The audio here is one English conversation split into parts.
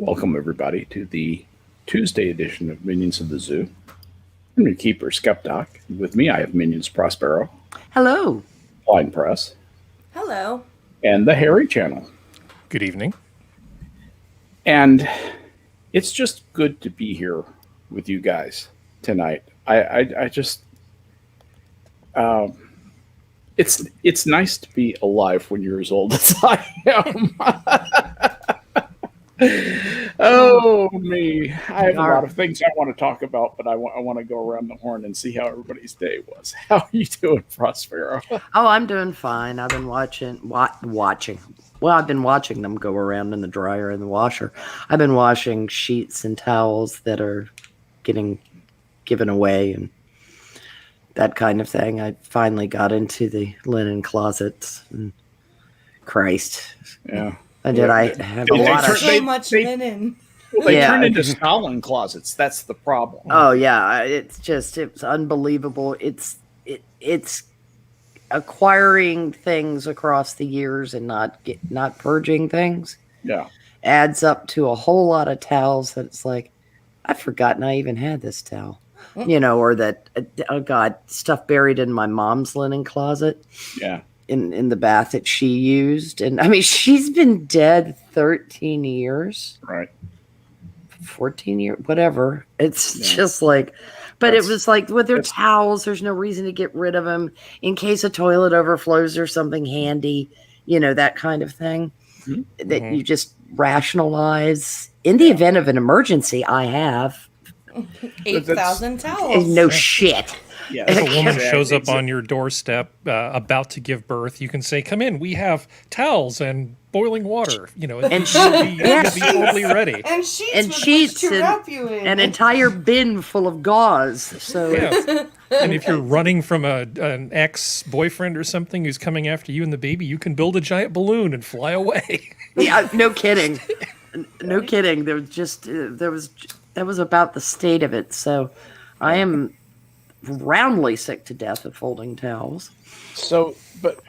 Welcome, everybody, to the Tuesday edition of Minions of the Zoo. I'm your keeper, Skep. With me, I have Minions Prospero. Hello. Blind Press. Hello. And the Harry Channel. Good evening. And it's just good to be here with you guys tonight. It's nice to be alive when you're as old as I am. Oh, me. I have a lot of things I want to talk about, but I want to go around the horn and see how everybody's day was. How are you doing, Prospero? Oh, I'm doing fine. I've been watching. Well, I've been watching them go around in the dryer and the washer. I've been washing sheets and towels that are getting given away and that kind of thing. I finally got into the linen closets. And Christ. Yeah. I did. I have a lot of so much linen. Well, they turn into Stalin closets. That's the problem. Oh yeah, it's unbelievable. It's acquiring things across the years and not purging things. Yeah, adds up to a whole lot of towels that it's like, I've forgotten I even had this towel. Or that, oh God, stuff buried in my mom's linen closet. Yeah. In the bath that she used. And I mean, she's been dead 13 years. Right. 14 years, whatever. It's just like, but it was like with their towels, there's no reason to get rid of them in case a toilet overflows or something handy, that kind of thing. Mm-hmm. That you just rationalize. In the event of an emergency, I have 8,000 towels. No shit. Yeah. If a woman shows up on your doorstep about to give birth, you can say, "Come in, we have towels and boiling water." And she'll be totally ready. And sheets to wrap you in. An entire bin full of gauze. So and if you're running from an ex-boyfriend or something who's coming after you and the baby, you can build a giant balloon and fly away. Yeah, no kidding. No kidding. That was about the state of it. So I am roundly sick to death of folding towels. But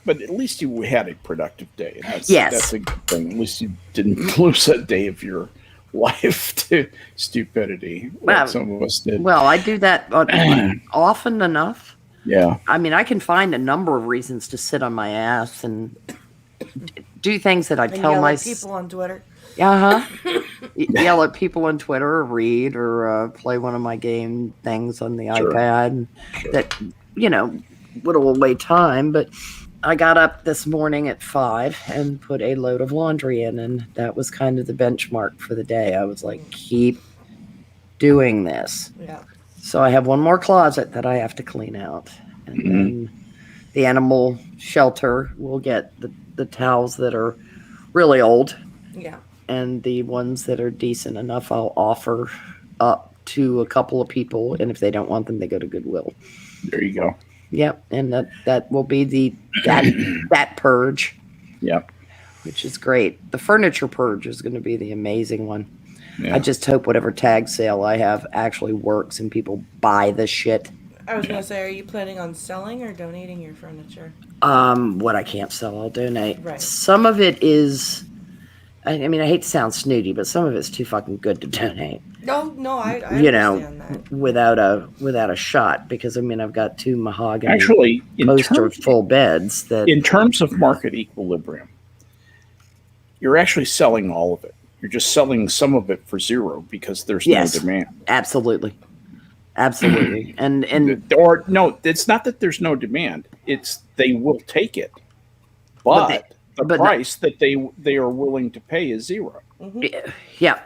at least you had a productive day. And that's a good thing. At least you didn't lose a day of your life to stupidity like some of us did. Well, I do that often enough. Yeah. I mean, I can find a number of reasons to sit on my ass and do things that I tell my people on Twitter. Yell at people on Twitter, or read, or play one of my game things on the iPad. That whittle away time. But I got up this morning at 5 and put a load of laundry in, and that was kind of the benchmark for the day. I was like, keep doing this. Yeah. So I have one more closet that I have to clean out, and then the animal shelter will get the towels that are really old. Yeah. And the ones that are decent enough, I'll offer up to a couple of people. And if they don't want them, they go to Goodwill. There you go. Yep. And that will be that purge. Yep. Which is great. The furniture purge is going to be the amazing one. Yeah. I just hope whatever tag sale I have actually works and people buy the shit. I was going to say, are you planning on selling or donating your furniture? What I can't sell, I'll donate. Right. Some of it is... I mean, I hate to sound snooty, but some of it's too fucking good to donate. No, I understand that. without a shot, because I mean, I've got 2 mahogany full beds that. In terms of market equilibrium, you're actually selling all of it. You're just selling some of it for zero because there's no demand. Absolutely, and or no, it's not that there's no demand. It's they will take it, but the price that they are willing to pay is zero. Yeah,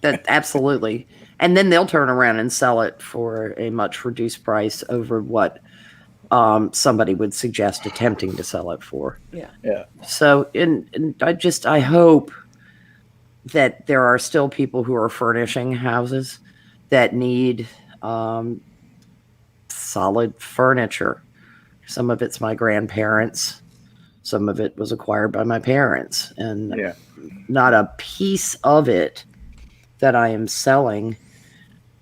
that absolutely. And then they'll turn around and sell it for a much reduced price over what somebody would suggest attempting to sell it for. Yeah. So, and I hope that there are still people who are furnishing houses that need solid furniture. Some of it's my grandparents. Some of it was acquired by my parents, and not a piece of it that I am selling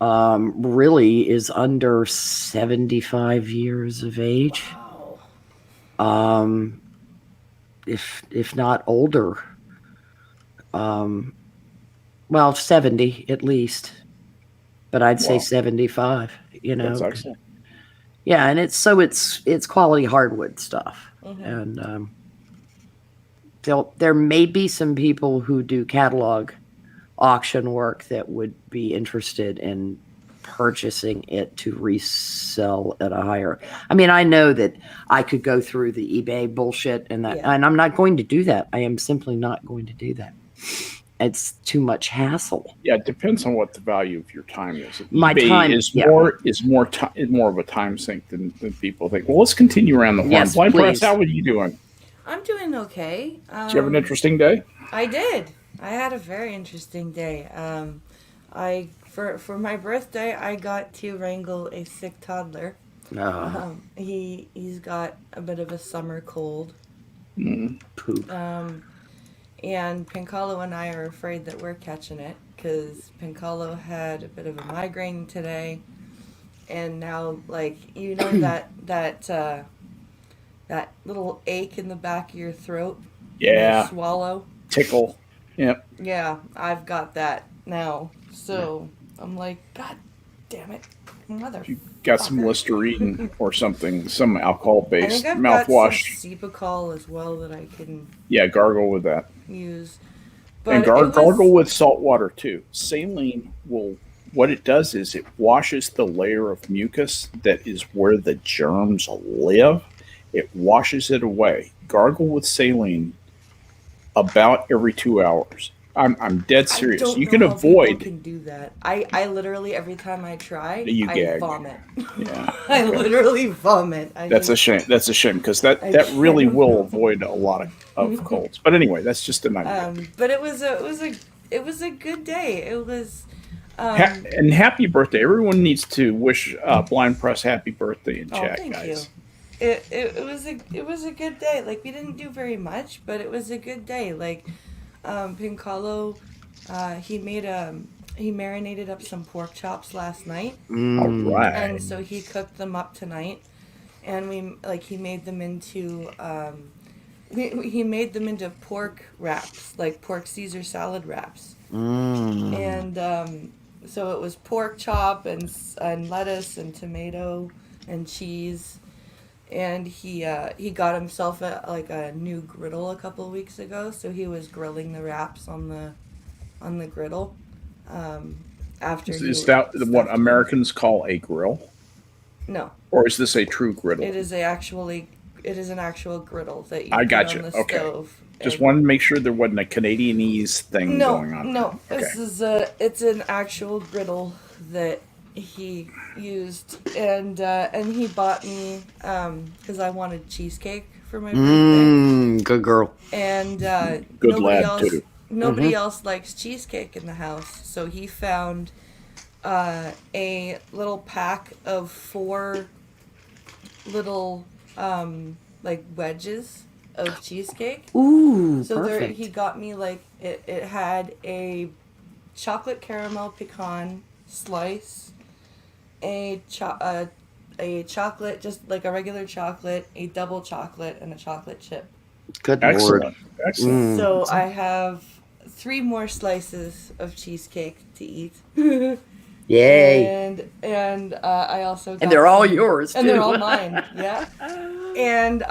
really is under 75 years of age. Wow. If not older. Well, 70 at least, but I'd say 75. That's excellent. Yeah, and it's quality hardwood stuff, and there may be some people who do catalog auction work that would be interested in purchasing it to resell at a higher. I mean, I know that I could go through the eBay bullshit and I'm not going to do that. I am simply not going to do that. It's too much hassle. Yeah, it depends on what the value of your time is. My eBay time is more of a time sink than people think. Well, let's continue around the horn. Yes, Blind Press, please. how are you doing? I'm doing okay. Did you have an interesting day? I did. I had a very interesting day. For my birthday, I got to wrangle a sick toddler. He's got a bit of a summer cold. Poop. And Pincalo and I are afraid that we're catching it because Pincalo had a bit of a migraine today, and now that little ache in the back of your throat. Yeah. Swallow. Tickle. Yep. Yeah, I've got that now. So I'm like, God damn it, mother. You got some Listerine or something, some alcohol-based I've mouthwash. got some Cepacol as well that I can gargle with that. use. And gargle with salt water too. Saline what it does is it washes the layer of mucus that is where the germs live. It washes it away. Gargle with saline about every 2 hours. I'm dead serious. You can avoid. People can do that. I literally every time I try, I gag. vomit. Yeah, I literally vomit. That's a shame. That's a shame because that really will avoid a lot of colds. But anyway, that's just an idea. But it was a good day. It was. And happy birthday! Everyone needs to wish Blind Press happy birthday in chat, thank guys. You. It was a good day. Like we didn't do very much, but it was a good day. Like Pincalo, he marinated up some pork chops last night. All right. And so he cooked them up tonight, and he made them into he made them into pork wraps, like pork Caesar salad wraps. And so it was pork chop and lettuce and tomato and cheese. And he got himself a new griddle a couple of weeks ago, so he was grilling the wraps on the griddle. After is that what Americans call a grill? No. Or is this a true griddle? It is an actual griddle that you I got put you. on the Okay. stove. Just wanted to make sure there wasn't a Canadianese thing going on. No, Okay. it's an actual griddle that he used, and he bought me because I wanted cheesecake for my birthday. Good girl. And Good lad too. Nobody else likes cheesecake in the house, so he found a little pack of 4 little wedges of cheesecake. Ooh, so perfect. he got me it had a chocolate caramel pecan slice, a chocolate, just like a regular chocolate, a double chocolate, and a chocolate chip. Good Excellent. Lord. Excellent. So I have 3 more slices of cheesecake to eat. Yay. And I also got And they're all yours, too. And they're all mine. Yeah. And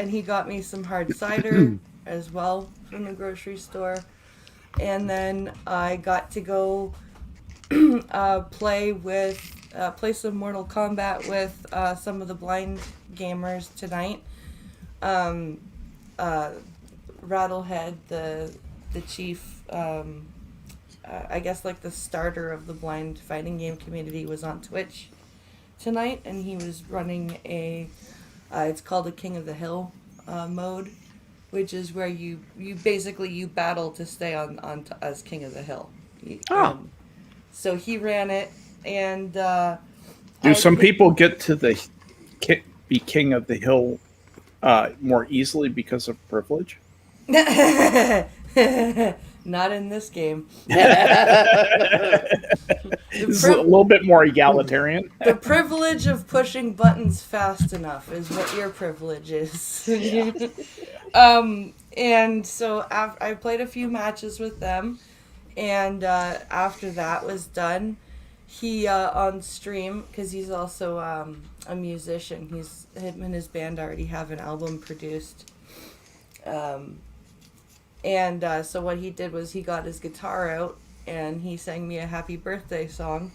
he got me some hard cider as well from the grocery store. And then I got to go play some Mortal Kombat with some of the blind gamers tonight. Rattlehead, the chief, I guess the starter of the blind fighting game community, was on Twitch tonight, and he was running it's called a King of the Hill mode, which is where you basically battle to stay on as King of the Hill. So he ran it, and do some people get to be King of the Hill more easily because of privilege? Not in this game. It's a little bit more egalitarian. The privilege of pushing buttons fast enough is what your privilege is. And so I played a few matches with them, and after that was done, he on stream, because he's also a musician. Him and his band already have an album produced. So what he did was he got his guitar out and he sang me a happy birthday song.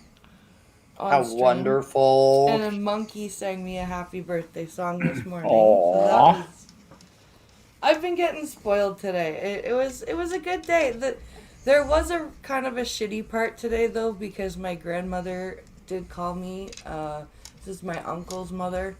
How stream. Wonderful! And a monkey sang me a happy birthday song this morning. Aww. So that was. I've been getting spoiled today. It was a good day. There was a kind of a shitty part today though, because my grandmother did call me. This is my uncle's mother,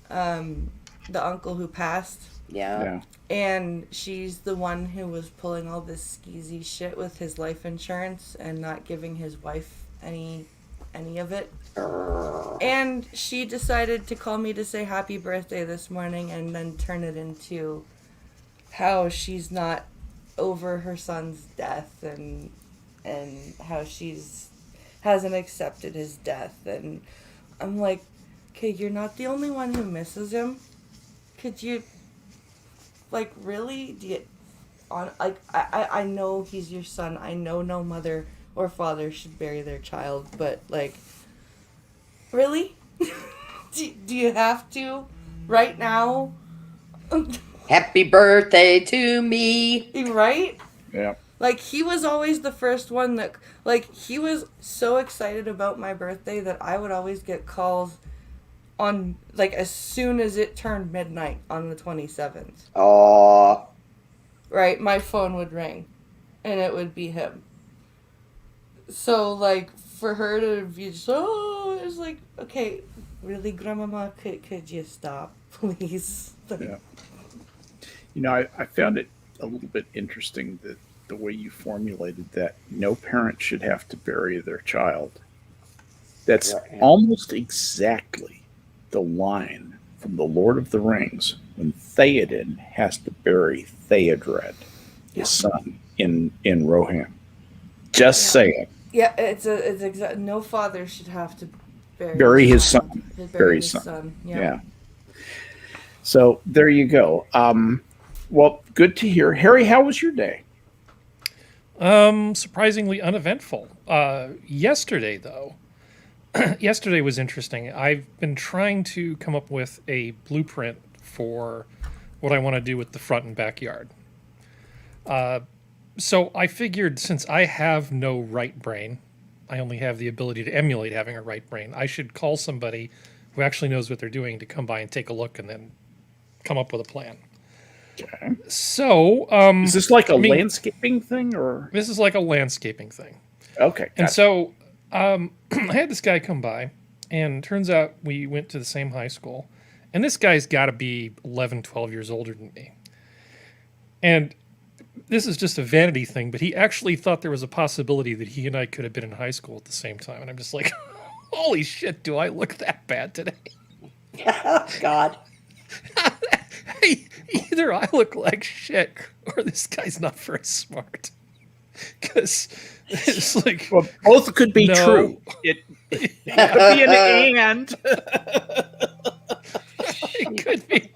the uncle who passed. Yeah. And she's the one who was pulling all this skeezy shit with his life insurance and not giving his wife any of it. And she decided to call me to say happy birthday this morning and then turn it into how she's not over her son's death and how hasn't accepted his death. And I'm like, okay, you're not the only one who misses him. Could you, like, really? Do you, I know he's your son. I know no mother or father should bury their child, but, like, really? do you have to right now? Happy birthday to me. Right? Yeah. Like, he was always the first one that, like, he was so excited about my birthday that I would always get calls on, like, as soon as it turned midnight on the 27th. Aww. Right? My phone would ring, and it would be him. So, like, for her to be just, oh, it's like, okay, really, Grandmama, could you stop, please? Yeah. You know, I found it a little bit interesting that the way you formulated that no parent should have to bury their child. That's almost exactly the line from The Lord of the Rings when Theoden has to bury Theodred, his son, in Rohan. Just saying. Yeah, it's exact. No father should have to bury his son. Bury his son. Yeah. So there you go. Well, good to hear. Harry, how was your day? Surprisingly uneventful. Yesterday, though, yesterday was interesting. I've been trying to come up with a blueprint for what I want to do with the front and backyard. So I figured since I have no right brain, I only have the ability to emulate having a right brain, I should call somebody who actually knows what they're doing to come by and take a look and then come up with a plan. Okay. So, is this like a landscaping thing, or this is like a landscaping thing? Okay. Gotcha. And so, I had this guy come by, and turns out we went to the same high school, and this guy's got to be 11, 12 years older than me. And this is just a vanity thing, but he actually thought there was a possibility that he and I could have been in high school at the same time. And I'm just like, holy shit, do I look that bad today? God. Either I look like shit or this guy's not very smart. Because it's like, well, both could be true. It could be an and. It could be.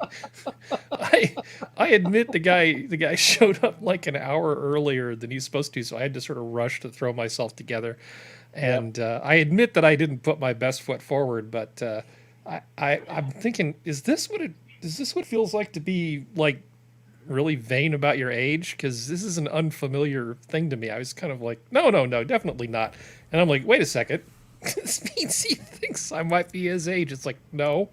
I admit the guy showed up like an hour earlier than he's supposed to, so I had to sort of rush to throw myself together. And I admit that I didn't put my best foot forward, but I'm thinking, is this what it feels like to be like really vain about your age? Because this is an unfamiliar thing to me. I was kind of like, no, definitely not. And I'm like, wait a second. This means he thinks I might be his age. It's like, no.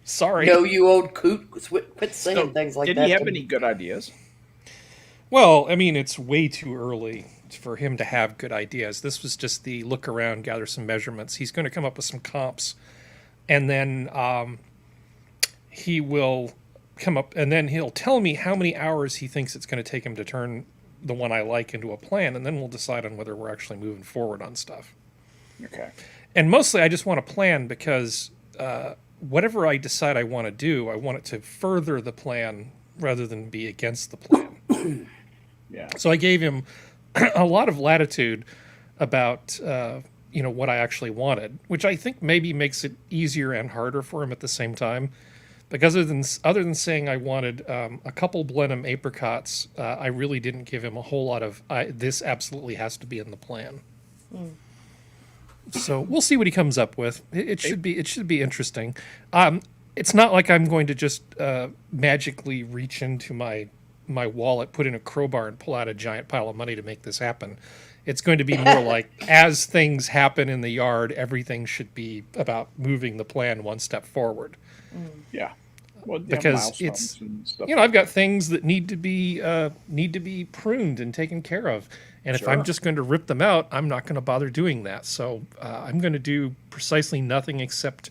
Sorry. No, you old coot. Quit saying things like that. Did he have any good ideas? Well, I mean, it's way too early for him to have good ideas. This was just the look around, gather some measurements. He's going to come up with some comps. And then he will come up, and then he'll tell me how many hours he thinks it's going to take him to turn the one I like into a plan, and then we'll decide on whether we're actually moving forward on stuff. Okay. And mostly I just want a plan because whatever I decide I want to do, I want it to further the plan rather than be against the plan. Yeah. So I gave him a lot of latitude about what I actually wanted, which I think maybe makes it easier and harder for him at the same time. Because other than saying I wanted a couple Blenheim apricots, I really didn't give him a whole lot of this absolutely has to be in the plan. So we'll see what he comes up with. It should be interesting. It's not like I'm going to just magically reach into my wallet, put in a crowbar, and pull out a giant pile of money to make this happen. It's going to be more like as things happen in the yard, everything should be about moving the plan one step forward. Yeah. Well, because it's I've got things that need to be pruned and taken care of, and if I'm just going to rip them out, I'm not going to bother doing that. So I'm going to do precisely nothing except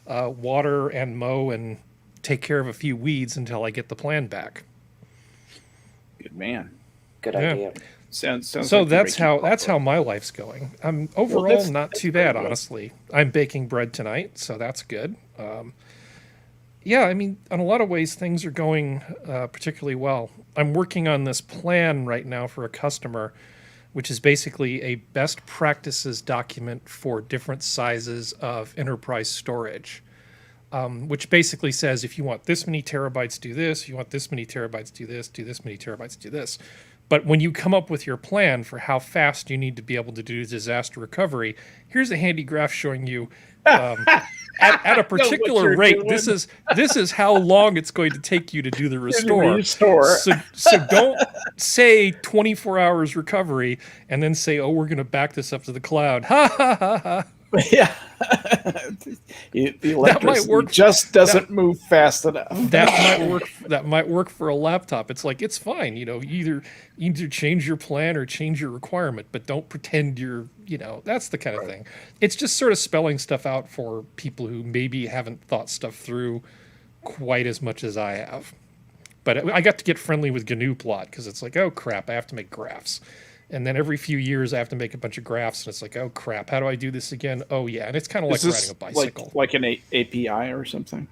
water and mow and take care of a few weeds until I get the plan back. Good man. Good idea. Sounds so like that's how my life's going. Overall not too bad, honestly. I'm baking bread tonight, so that's good. Yeah, I mean, in a lot of ways, things are going particularly well. I'm working on this plan right now for a customer, which is basically a best practices document for different sizes of enterprise storage, which basically says if you want this many terabytes, do this. If you want this many terabytes, do this. Do this many terabytes, do this. But when you come up with your plan for how fast you need to be able to do disaster recovery, here's a handy graph showing you at a particular rate. Doing. This is how long it's going to take you to do the restore. So don't say 24 hours recovery and then say, oh, we're going to back this up to the cloud. Ha ha ha ha. Yeah. The electricity just doesn't move fast enough. That might work for a laptop. It's like, it's fine. Either change your plan or change your requirement, but don't pretend you're, that's the kind of thing. It's just sort of spelling stuff out for people who maybe haven't thought stuff through quite as much as I have. But I got to get friendly with GNU Plot because it's like, oh crap, I have to make graphs. And then every few years I have to make a bunch of graphs, and it's like, oh crap, how do I do this again? Oh yeah, and it's kind of like riding a bicycle. Like an API or something?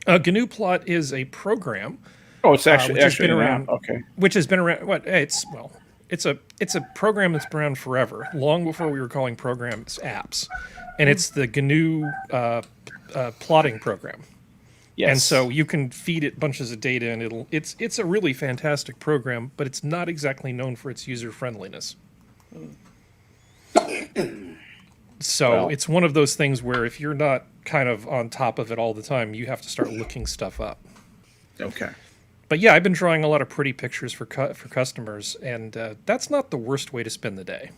GNU Plot is a program. Oh, it's actually been around. Okay. Which has been around. It's a program that's been around forever, long before we were calling programs apps, and it's the GNU plotting program. Yes. And so you can feed it bunches of data, and it's a really fantastic program, but it's not exactly known for its user friendliness. So it's one of those things where if you're not kind of on top of it all the time, you have to start looking stuff up. Okay. But yeah, I've been drawing a lot of pretty pictures for customers, and that's not the worst way to spend the day.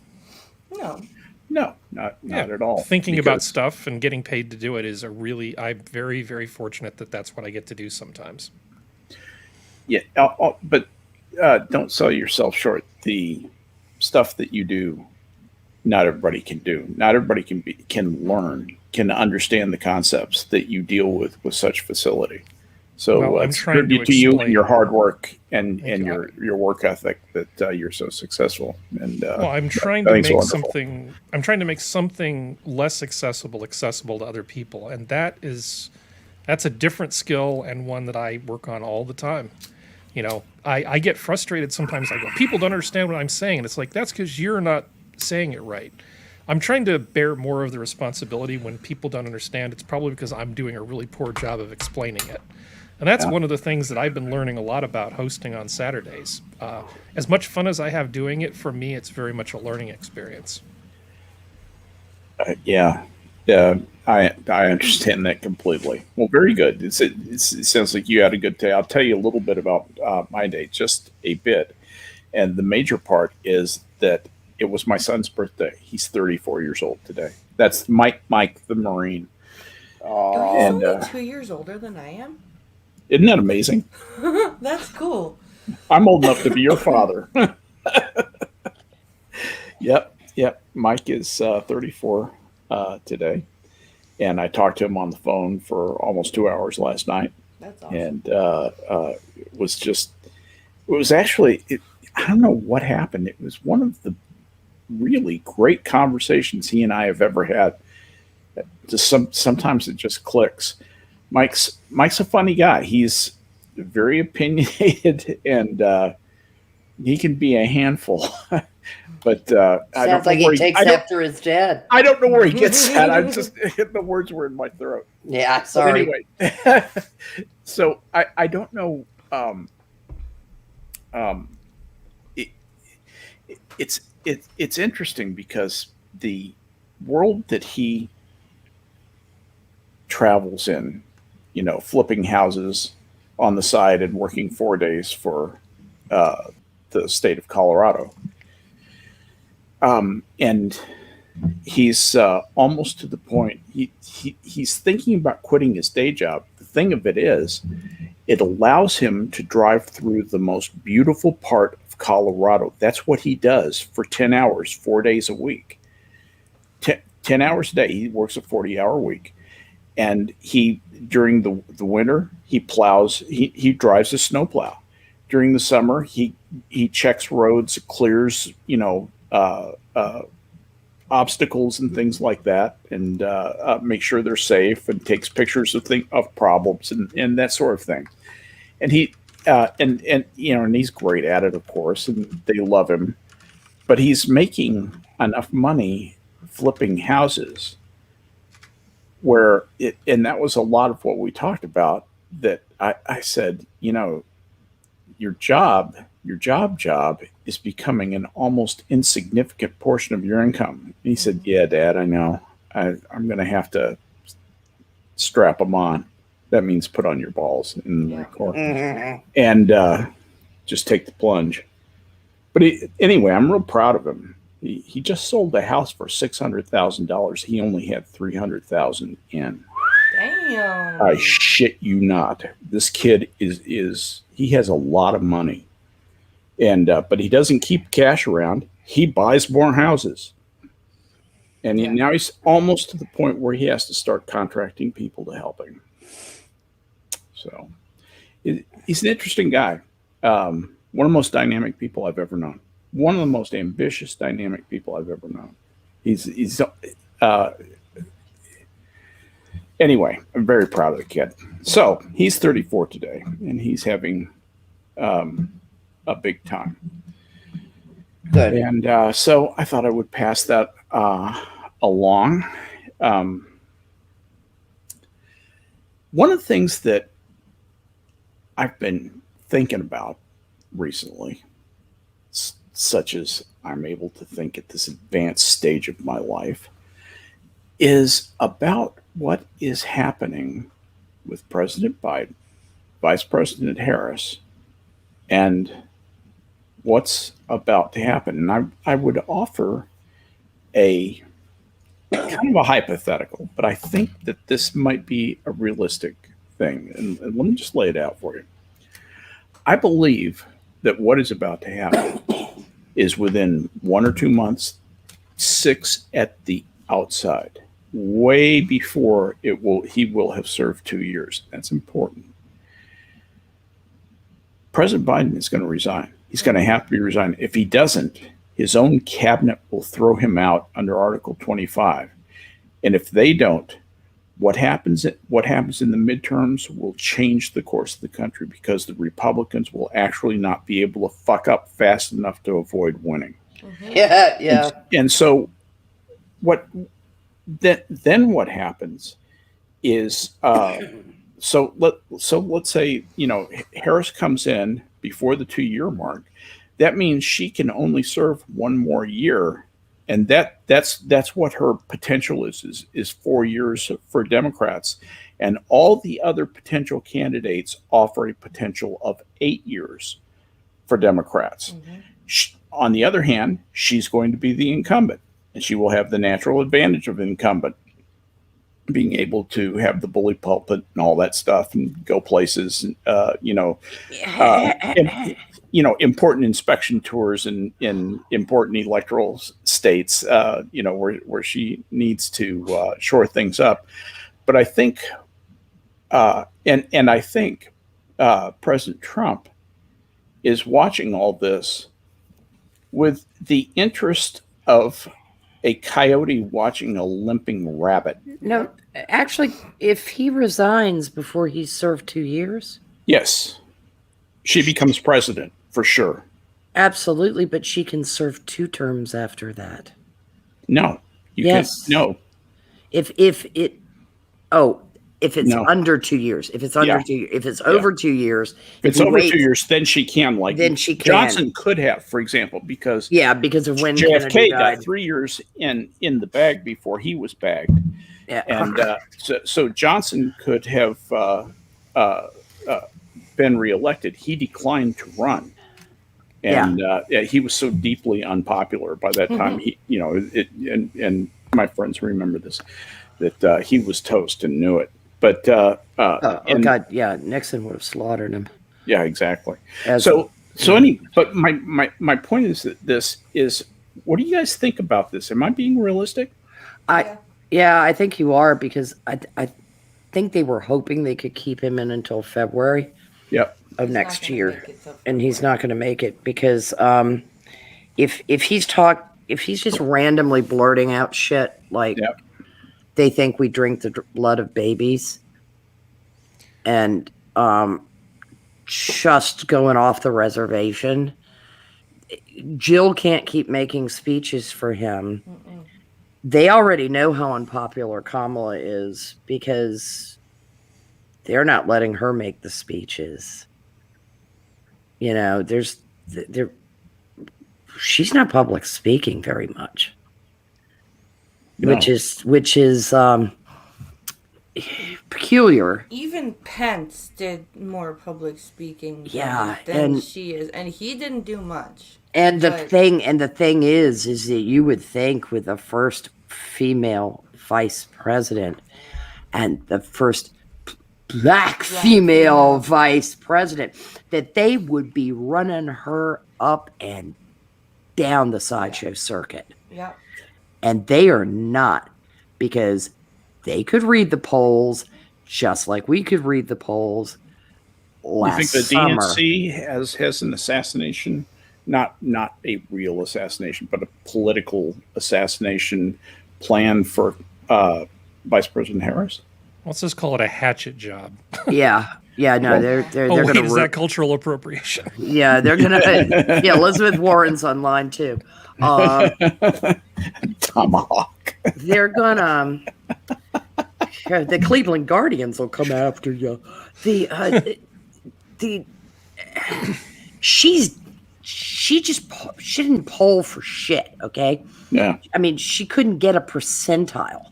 No, not at all. Thinking about stuff and getting paid to do it is I'm very, very fortunate that that's what I get to do sometimes. Yeah, but don't sell yourself short. The stuff that you do, not everybody can do. Not everybody can learn, can understand the concepts that you deal with such facility. So it's tribute to you and your hard work and your work ethic that you're so successful. And I'm trying to make something. I'm trying to make something less accessible to other people, and that's a different skill and one that I work on all the time. I get frustrated sometimes. I go, people don't understand what I'm saying, and it's like that's because you're not saying it right. I'm trying to bear more of the responsibility when people don't understand. It's probably because I'm doing a really poor job of explaining it. And that's one of the things that I've been learning a lot about hosting on Saturdays. As much fun as I have doing it, for me, it's very much a learning experience. I understand that completely. Well, very good. It sounds like you had a good day. I'll tell you a little bit about my day, just a bit. And the major part is that it was my son's birthday. He's 34 years old today. That's Mike the Marine. He's only 2 years older than I am. Isn't that amazing? That's cool. I'm old enough to be your father. Yep. Mike is 34 today. And I talked to him on the phone for almost 2 hours last night. That's awesome. And I don't know what happened. It was one of the really great conversations he and I have ever had. Sometimes it just clicks. Mike's a funny guy. He's very opinionated, and he can be a handful. But I don't know like where he takes after his dad. I don't know where he gets that. I'm just the words were in my throat. Yeah, sorry. But anyway, so I don't know. It's interesting because the world that he travels in, flipping houses on the side and working 4 days for the state of Colorado. And he's almost to the point he's thinking about quitting his day job. The thing of it is, it allows him to drive through the most beautiful part of Colorado. That's what he does for 10 hours, 4 days a week. 10 hours a day. He works a 40-hour week. And during the winter, he plows, he drives a snowplow. During the summer, he checks roads, clears, obstacles and things like that, and make sure they're safe, and takes pictures of problems and that sort of thing. And and he's great at it, of course, and they love him. But he's making enough money flipping houses and that was a lot of what we talked about, that I said, your job is becoming an almost insignificant portion of your income. And he said, yeah, Dad, I know. I'm going to have to strap them on. That means put on your balls in the Corps and just take the plunge. But anyway, I'm real proud of him. He just sold the house for $600,000. He only had $300,000 in. Damn. I shit you not. This kid he has a lot of money, and but he doesn't keep cash around. He buys more houses, and now he's almost to the point where he has to start contracting people to help him. So he's an interesting guy. One of the most dynamic people I've ever known. One of the most ambitious, dynamic people I've ever known. Anyway, I'm very proud of the kid. So he's 34 today, and he's having a big time. Good. And so I thought I would pass that along. One of the things that I've been thinking about recently, such as I'm able to think at this advanced stage of my life, is about what is happening with President Biden, Vice President Harris, and what's about to happen. And I would offer a kind of a hypothetical, but I think that this might be a realistic thing. And let me just lay it out for you. I believe that what is about to happen is within 1 or 2 months, 6 at the outside, way before he will have served 2 years. That's important. President Biden is going to resign. He's going to have to be resigned. If he doesn't, his own cabinet will throw him out under Article 25. And if they don't, what happens in the midterms will change the course of the country, because the Republicans will actually not be able to fuck up fast enough to avoid winning. Mm-hmm. Yeah. And so then what happens is so let's say Harris comes in before the 2-year mark. That means she can only serve 1 more year. And that's what her potential is 4 years for Democrats. And all the other potential candidates offer a potential of 8 years for Democrats. Mm-hmm. On the other hand, she's going to be the incumbent, and she will have the natural advantage of incumbent, being able to have the bully pulpit and all that stuff and go places, important inspection tours in important electoral states, where she needs to shore things up. But I think, I think President Trump is watching all this with the interest of a coyote watching a limping rabbit. No, actually, if he resigns before he's served 2 years, yes, she becomes president for sure. Absolutely, but she can serve 2 terms after that. No. Yes. No. If it's under 2 years. If it's under 2 years. If it's over 2 years. If it's over 2 years, then she can. Then she can. Johnson could have, for example, because of when JFK got 3 years in the bag before he was bagged. Yeah. And so Johnson could have been reelected. He declined to run. And he was so deeply unpopular by that time. He, and my friends remember this, that he was toast and knew it. But Nixon would have slaughtered him. Yeah, exactly. But my point is that this is. What do you guys think about this? Am I being realistic? I think you are, because I think they were hoping they could keep him in until February. Yep. Of next year, and he's not going to make it, because if he's just randomly blurting out shit like they think we drink the blood of babies, and just going off the reservation, Jill can't keep making speeches for him. They already know how unpopular Kamala is, because they're not letting her make the speeches. She's not public speaking very much, which is peculiar. Even Pence did more public speaking than she is, and he didn't do much. And the thing is that you would think, with the first female vice president and the first black female vice president, that they would be running her up and down the sideshow circuit. Yeah. And they are not, because they could read the polls just like we could read the polls last summer. You think the DNC has an assassination, not a real assassination, but a political assassination plan for Vice President Harris? Let's just call it a hatchet job. Yeah. No, they're going to. Is that cultural appropriation? Yeah, they're going to. Yeah, Elizabeth Warren's online too. Tomahawk. They're going to. The Cleveland Guardians will come after you. She didn't poll for shit. Okay. Yeah. I mean, she couldn't get a percentile.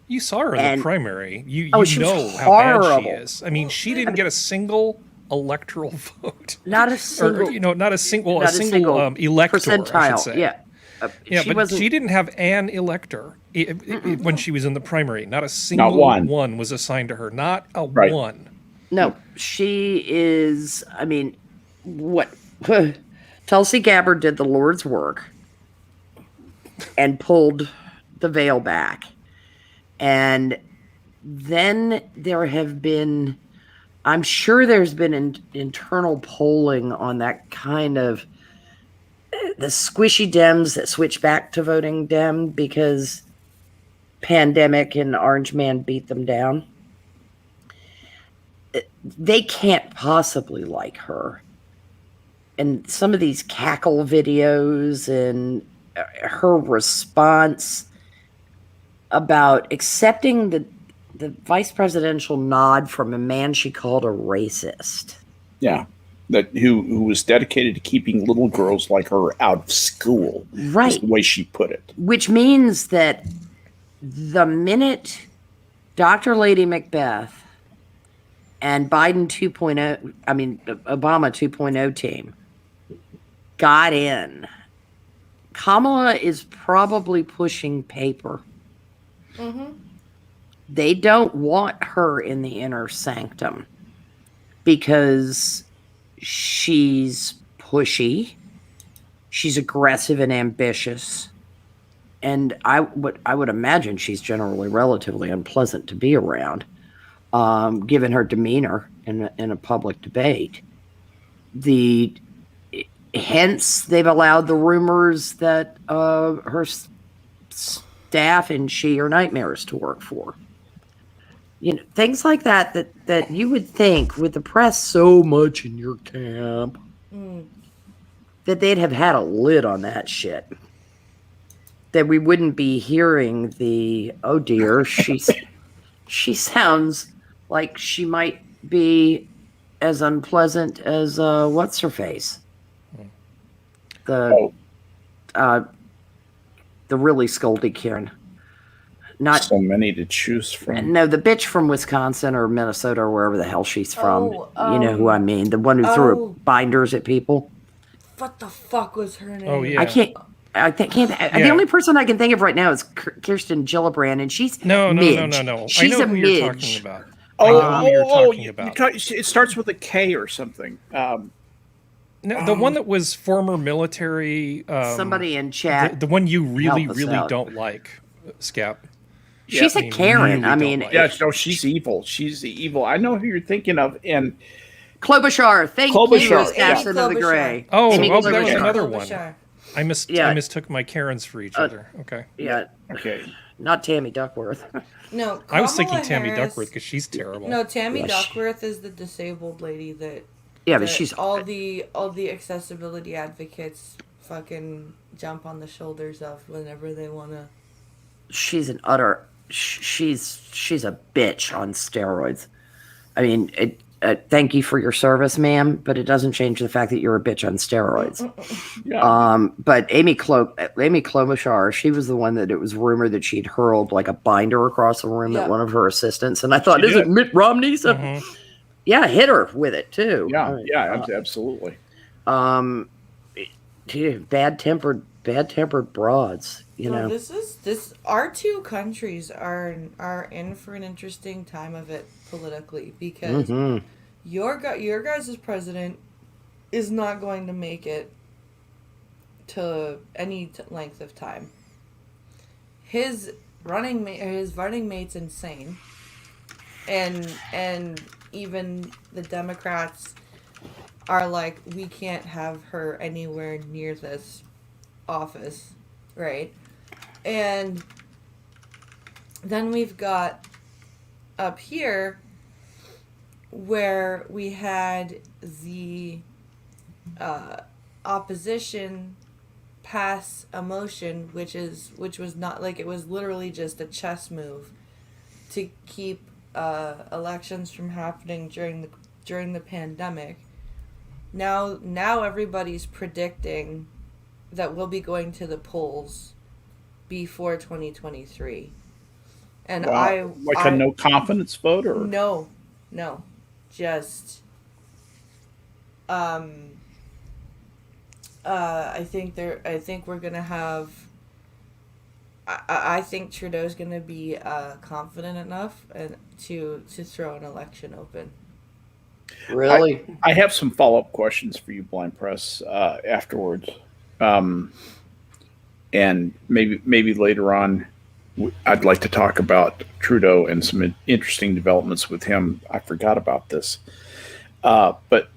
You saw her in the primary. You she know how bad she is. I mean, she didn't get a single electoral vote. Not a single. Or, not a single elector, percentile. I should say. Yeah. She didn't have an elector when she was in the primary. Not a single one was assigned to her. Not a one. No, she is. I mean, what? Tulsi Gabbard did the Lord's work and pulled the veil back. And then there have been, I'm sure there's been internal polling on that kind of, the squishy Dems that switch back to voting Dem because pandemic and Orange Man beat them down. They can't possibly like her. And some of these cackle videos and her response about accepting the vice presidential nod from a man she called a racist. Yeah, who was dedicated to keeping little girls like her out of school. Right. Is the way she put it. Which means that the minute Dr. Lady Macbeth and Biden 2.0, Obama 2.0 team got in, Kamala is probably pushing paper. Mm-hmm. They don't want her in the inner sanctum because she's pushy, she's aggressive and ambitious, and I would imagine she's generally relatively unpleasant to be around, given her demeanor in a public debate. Hence, they've allowed the rumors that her staff and she are nightmares to work for. Things like that you would think, with the press so much in your camp, that they'd have had a lid on that shit. That we wouldn't be hearing the, oh dear, she sounds like she might be as unpleasant as what's her face, the really scoldy Karen. Not so many to choose from. No, the bitch from Wisconsin or Minnesota or wherever the hell she's from. You know who I mean? The one who threw binders at people. What the fuck was her name? Oh yeah. The only person I can think of right now is Kirsten Gillibrand, and she's no. She's I know a who midge. you're talking about. You're talking about. It starts with a K or something. No, the one that was former military. Somebody in chat. The one you really don't like, Skep. She's a Karen. I mean, no, she's evil. She's evil. I know who you're thinking of. And Klobuchar. Thank you, Captain of the Gray. Oh, Amy that was Klobuchar. another one. I mistook my Karens for each other. Okay. Yeah. Okay. Not Tammy Duckworth. No, I was thinking Kamala Tammy Harris, Duckworth because she's terrible. No, Tammy Duckworth is the disabled lady that. Yeah, but she's all the accessibility advocates fucking jump on the shoulders of whenever they want to. She's an utter. She's a bitch on steroids. I mean, thank you for your service, ma'am, but it doesn't change the fact that you're a bitch on steroids. Yeah. But Amy Klobuchar, she was the one that it was rumored that she'd hurled like a binder across the room at one of her assistants, and I thought, is it Mitt Romney's? Yeah, hit her with it too. Yeah, absolutely. Bad-tempered broads. You know, this. Our two countries are in for an interesting time of it politically because your guys' president is not going to make it to any length of time. His running mate's insane, and even the Democrats are like, we can't have her anywhere near this office, right? And then we've got up here where we had the opposition pass a motion which was not like, it was literally just a chess move to keep elections from happening during the pandemic. Now everybody's predicting that we'll be going to the polls before 2023. And a no confidence vote, or no, just I think we're gonna have. I think Trudeau's gonna be confident enough and to throw an election open. Really, I have some follow-up questions for you, Blind Press, afterwards, and maybe later on. I'd like to talk about Trudeau and some interesting developments with him. I forgot about this, but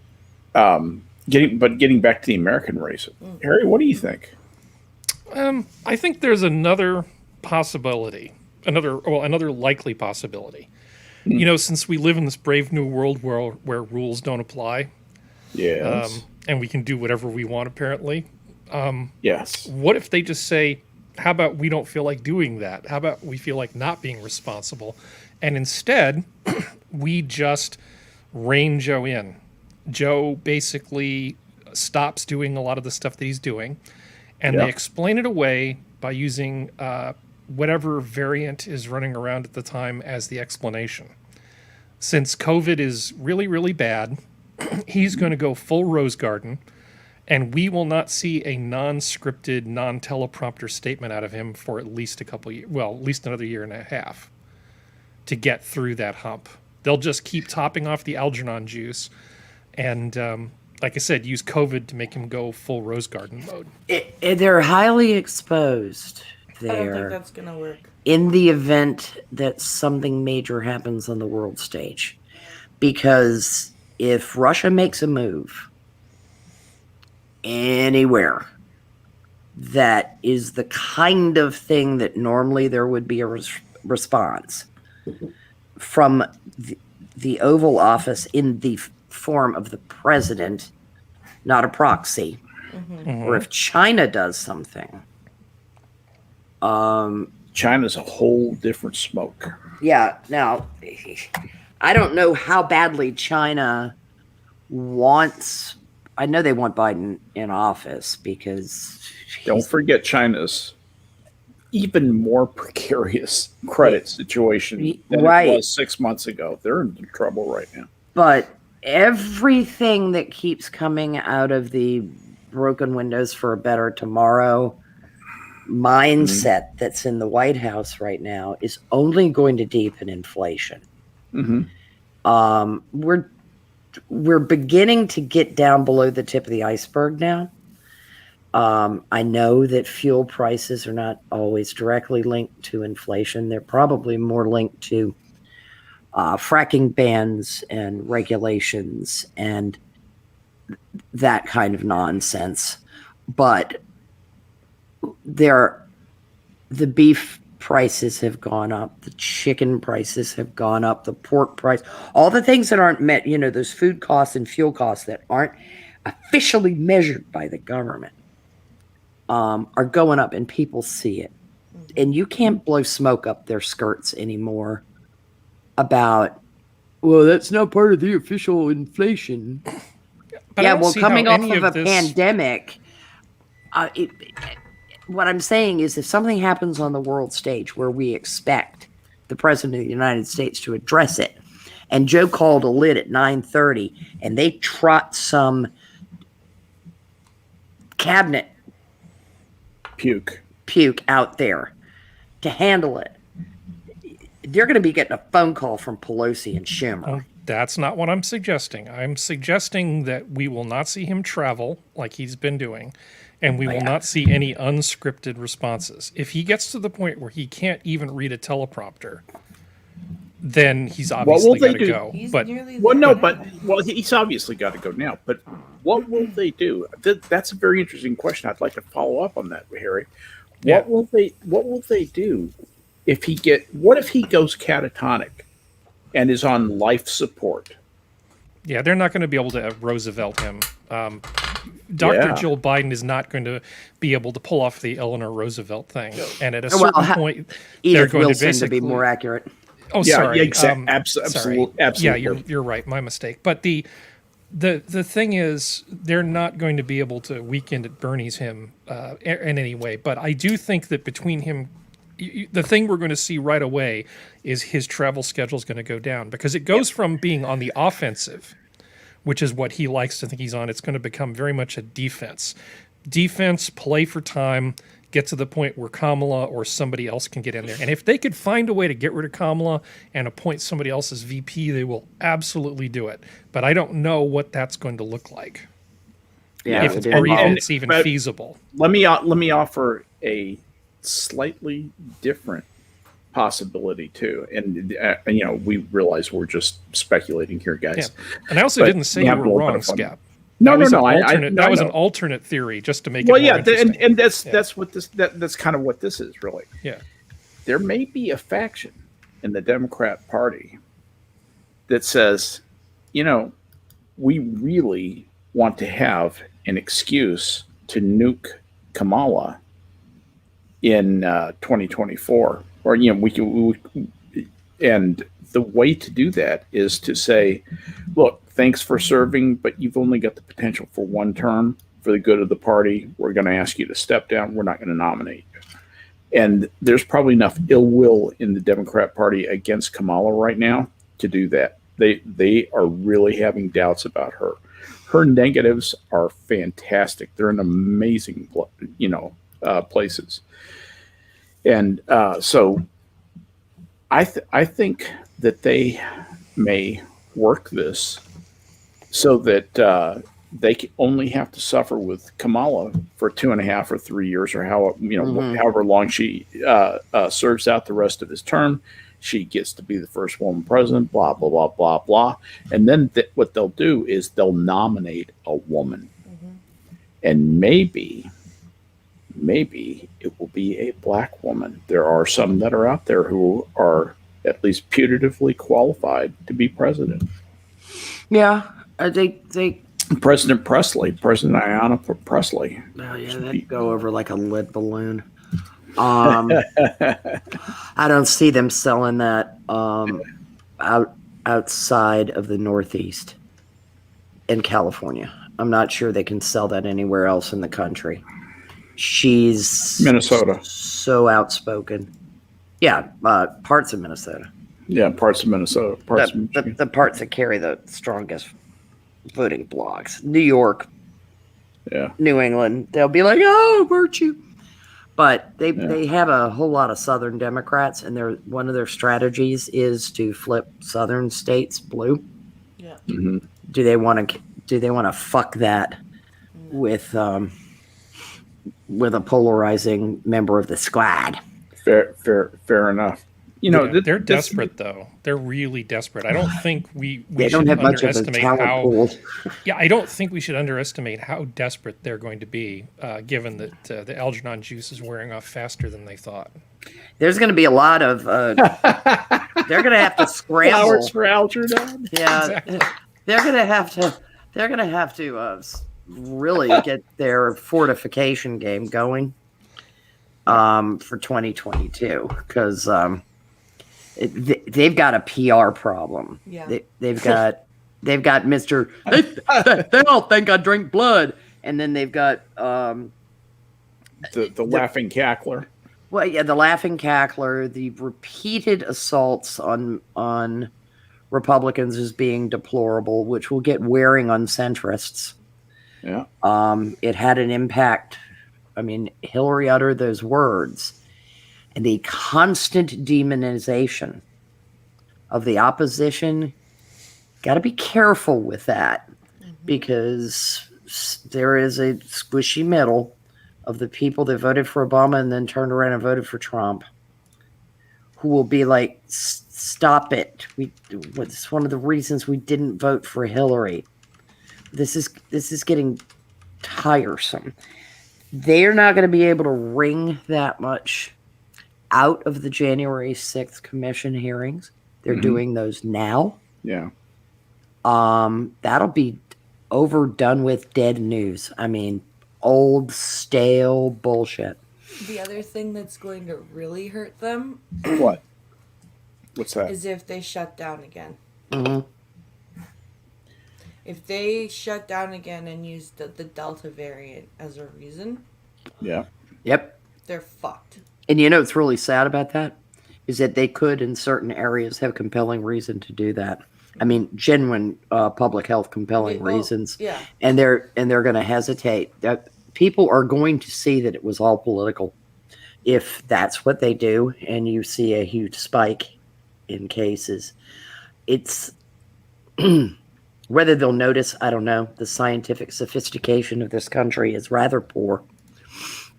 getting back to the American race, Harry, what do you think? I think there's another possibility, another likely possibility. You know, since we live in this brave new world where rules don't apply, yes, and we can do whatever we want, apparently. Yes. What if they just say, how about we don't feel like doing that? How about we feel like not being responsible? And instead, we just rein Joe in. Joe basically stops doing a lot of the stuff that he's doing, and they explain it away by using whatever variant is running around at the time as the explanation. Since COVID is really, really bad, he's going to go full Rose Garden, and we will not see a non-scripted, non-teleprompter statement out of him for at least a couple years, well, at least another year and a half to get through that hump. They'll just keep topping off the Algernon juice and, like I said, use COVID to make him go full Rose Garden mode. They're highly exposed there. I don't think that's going to work. In the event that something major happens on the world stage. Because if Russia makes a move anywhere, that is the kind of thing that normally there would be a response from the Oval Office in the form of the president, not a proxy, or if China does something. China's a whole different smoke. Yeah. Now, I don't know how badly China wants. I know they want Biden in office because. Don't forget China's even more precarious credit situation than it was 6 months ago. They're in trouble right now. But everything that keeps coming out of the broken windows for a better tomorrow mindset that's in the White House right now is only going to deepen inflation. We're beginning to get down below the tip of the iceberg now. I know that fuel prices are not always directly linked to inflation. They're probably more linked to fracking bans and regulations and that kind of nonsense. But the beef prices have gone up, the chicken prices have gone up, the pork price, all the things that aren't met, those food costs and fuel costs that aren't officially measured by the government are going up, and people see it. And you can't blow smoke up their skirts anymore about, well, that's not part of the official inflation. But coming off of a pandemic, what I'm saying is if something happens on the world stage where we expect the President of the United States to address it, and Joe called a lid at 9:30, and they trot some cabinet puke out there to handle it, they're going to be getting a phone call from Pelosi and Schumer. Well, that's not what I'm suggesting. I'm suggesting that we will not see him travel like he's been doing, and we will not see any unscripted responses. If he gets to the point where he can't even read a teleprompter, then he's obviously got to go. He's but he's obviously got to go now. But what will they do? That's a very interesting question. I'd like to follow up on that, Harry. What will they do if he goes catatonic and is on life support? Yeah, they're not going to be able to Roosevelt him. Dr. Jill Biden is not going to be able to pull off the Eleanor Roosevelt thing. And at a certain point, they're going Wilson, to basically be more accurate. Oh, sorry. Absolutely. Yeah, you're right. My mistake. But the thing is, they're not going to be able to weekend at Bernie's him in any way. But I do think that between him, the thing we're going to see right away is his travel schedule is going to go down, because it goes from being on the offensive, which is what he likes to think he's on. It's going to become very much a defense, play for time, get to the point where Kamala or somebody else can get in there. And if they could find a way to get rid of Kamala and appoint somebody else as VP, they will absolutely do it. But I don't know what that's going to look like. Yeah, if it's even feasible. Let me offer a slightly different possibility too, and we realize we're just speculating here, guys. Yeah. And I also didn't say you were wrong, Skep. No. That was an alternate theory, just to make it more interesting. and that's what that's kind of what this is really. Yeah, there may be a faction in the Democrat Party that says, we really want to have an excuse to nuke Kamala in 2024, or and the way to do that is to say, look, thanks for serving, but you've only got the potential for one term. For the good of the party, we're going to ask you to step down. We're not going to nominate you. And there's probably enough ill will in the Democrat Party against Kamala right now to do that. They are really having doubts about her. Her negatives are fantastic. They're in amazing, places. And so I think that they may work this so that they only have to suffer with Kamala for 2.5 or 3 years, or however long she serves out the rest of his term. She gets to be the first woman president, blah, blah, blah, blah, blah. And then what they'll do is they'll nominate a woman. And maybe it will be a black woman. There are some that are out there who are at least putatively qualified to be president. Yeah, they President Ayanna Presley. Oh yeah, that'd go over like a lead balloon. I don't see them selling that outside of the Northeast in California. I'm not sure they can sell that anywhere else in the country. She's Minnesota. So outspoken. Yeah, parts of Minnesota. Yeah, parts of Minnesota. The parts that carry the strongest voting blocks. New York. Yeah. New England. They'll be like, oh, virtue. But they have a whole lot of Southern Democrats, and one of their strategies is to flip Southern states blue. Yeah. Mm-hmm. Do they want to fuck that with a polarizing member of the squad? Fair enough. You know, they're desperate though. They're really desperate. I don't think we don't have much of a talent pool. Yeah, I don't think we should underestimate how desperate they're going to be, given that the Algernon juice is wearing off faster than they thought. There's going to be a lot of. They're going to have to scramble. Flowers for Algernon. Yeah, exactly. They're going to have to really get their fortification game going for 2022 because. They've got a PR problem. Yeah. They've got Mr. They don't think I drink blood, and then they've got the laughing cackler. Well, yeah, the laughing cackler, the repeated assaults on Republicans as being deplorable, which will get wearing on centrists. Yeah. It had an impact. I mean, Hillary uttered those words. And the constant demonization of the opposition, got to be careful with that because there is a squishy middle of the people that voted for Obama and then turned around and voted for Trump who will be like, stop it. It's one of the reasons we didn't vote for Hillary. This is getting tiresome. They're not going to be able to wring that much out of the January 6th commission hearings. They're doing those now. Yeah. That'll be overdone with dead news. I mean, old, stale bullshit. The other thing that's going to really hurt them. What? What's that? Is if they shut down again. Mm-hmm. If they shut down again and use the Delta variant as a reason. Yeah. Yep. They're fucked. And you know what's really sad about that is that they could, in certain areas, have compelling reason to do that. I mean, genuine public health compelling reasons. Yeah. And they're going to hesitate. People are going to see that it was all political. If that's what they do, and you see a huge spike in cases, it's whether they'll notice, I don't know. The scientific sophistication of this country is rather poor.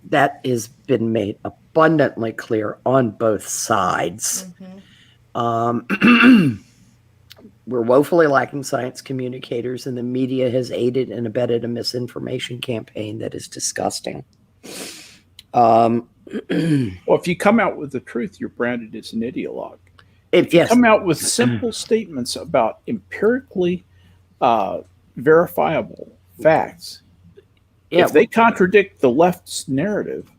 That has been made abundantly clear on both sides. Mm-hmm. We're woefully lacking science communicators, and the media has aided and abetted a misinformation campaign that is disgusting. Well, if you come out with the truth, you're branded as an ideologue. If you come out with simple statements about empirically verifiable facts, if they contradict the left's narrative,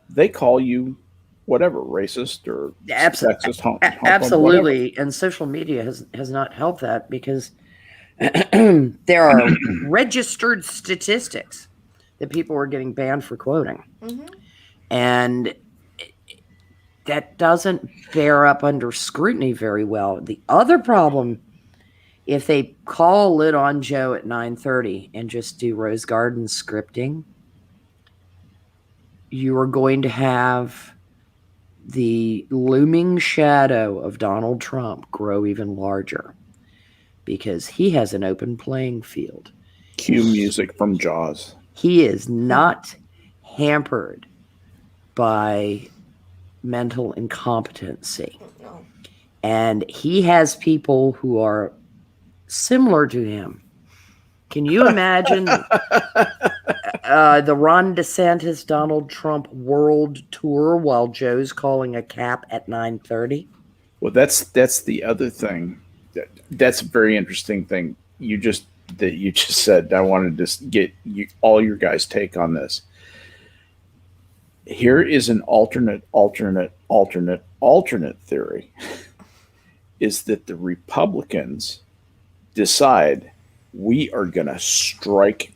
they call you whatever, racist or sexist. Absolutely. Whatever. And social media has not helped that because there are registered statistics that people are getting banned for quoting. Mm-hmm. And that doesn't bear up under scrutiny very well. The other problem, if they call Lit on Joe at 9:30 and just do Rose Garden scripting, you are going to have the looming shadow of Donald Trump grow even larger because he has an open playing field. Cue music from Jaws. He is not hampered by mental incompetency. No. And he has people who are similar to him. Can you imagine the Ron DeSantis Donald Trump world tour while Joe's calling a cap at 9:30? Well, that's the other thing. That's a very interesting thing. You just that you just said. I wanted to get all your guys' take on this. Here is an alternate theory, is that the Republicans decide we are going to strike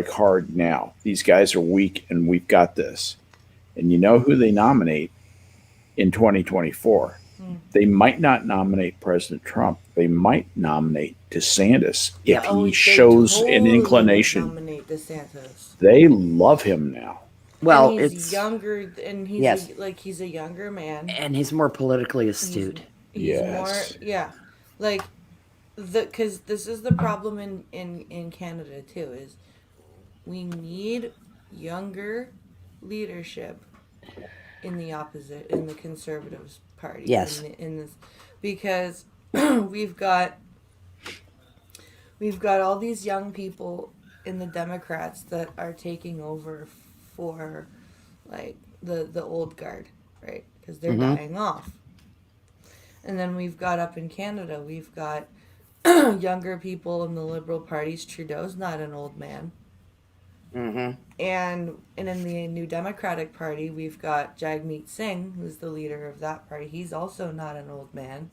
hard now. These guys are weak and we've got this. And you know who they nominate in 2024? They might not nominate President Trump. They might nominate DeSantis if he shows an inclination. Nominate DeSantis. They love him now. Well, and he's it's younger, and he's he's a younger man, and he's more politically astute. He's more, because this is the problem in Canada too, is we need younger leadership in the Conservatives party. Yes. In this, because we've got all these young people in the Democrats that are taking over for like the old guard, right? Because they're dying off. And then we've got up in Canada, we've got younger people in the Liberal parties. Trudeau's not an old man. And in the New Democratic Party, we've got Jagmeet Singh, who's the leader of that party. He's also not an old man.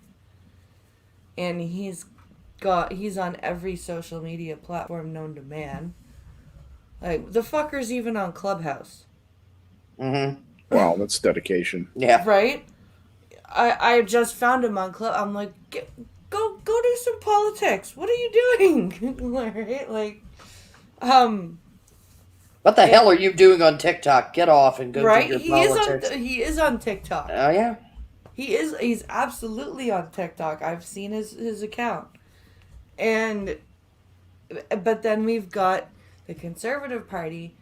And he's on every social media platform known to man. Like, the fucker's even on Clubhouse. Wow, that's dedication. Yeah. Right? I just found him on Club. I'm like, go do some politics. What are you doing? Right? Like, what the hell are you doing on TikTok? Get off and go do your politics. He is on TikTok. Oh, yeah? He's absolutely on TikTok. I've seen his account. But then we've got the Conservative Party,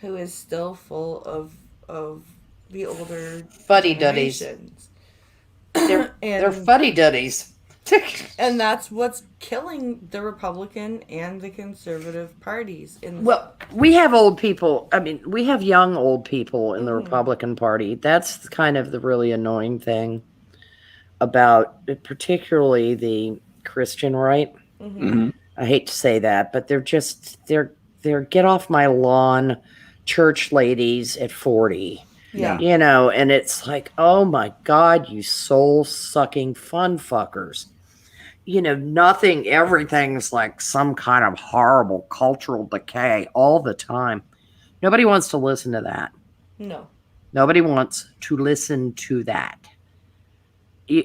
who is still full of the older fuddy-duddies. They're fuddy-duddies. And that's what's killing the Republican and the Conservative parties. Well, we have old people. I mean, we have young old people in the Republican Party. That's kind of the really annoying thing about particularly the Christian right. I hate to say that, but they're get off my lawn church ladies at 40. Yeah. You know, and it's like, oh my God, you soul-sucking fun fuckers. You know, everything's like some kind of horrible cultural decay all the time. Nobody wants to listen to that. No. Nobody wants to listen to that.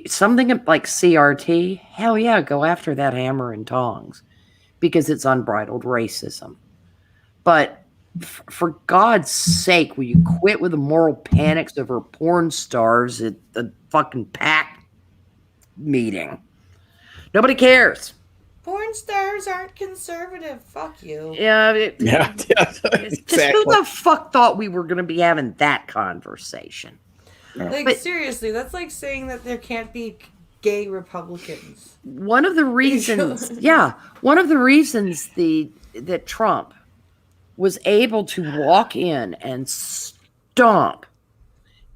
Something like CRT, hell yeah, go after that hammer and tongs because it's unbridled racism. But for God's sake, will you quit with the moral panics over porn stars at the fucking PAC meeting? Nobody cares. Porn stars aren't conservative. Fuck you. Yeah. Exactly. Just who the fuck thought we were going to be having that conversation? Like, seriously, that's like saying that there can't be gay Republicans. One of the reasons, that Trump was able to walk in and stomp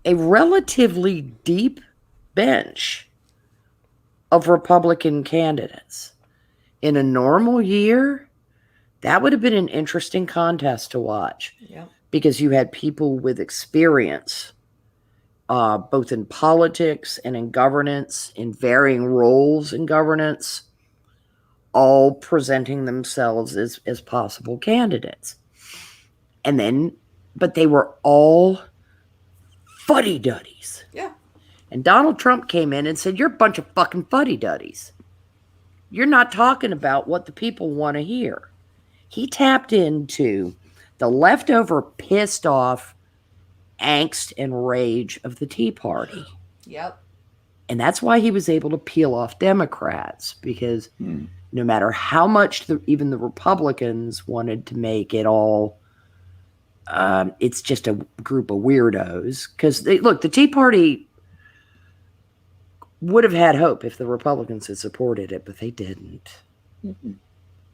a relatively deep bench of Republican candidates. In a normal year, that would have been an interesting contest to watch. Yeah. Because you had people with experience, both in politics and in governance, in varying roles in governance, all presenting themselves as possible candidates. But they were all fuddy-duddies. Yeah. And Donald Trump came in and said, you're a bunch of fucking fuddy-duddies. You're not talking about what the people want to hear. He tapped into the leftover pissed off angst and rage of the Tea Party. Yep. And that's why he was able to peel off Democrats, because no matter how much even the Republicans wanted to make it all, it's just a group of weirdos. Because, the Tea Party would have had hope if the Republicans had supported it, but they didn't.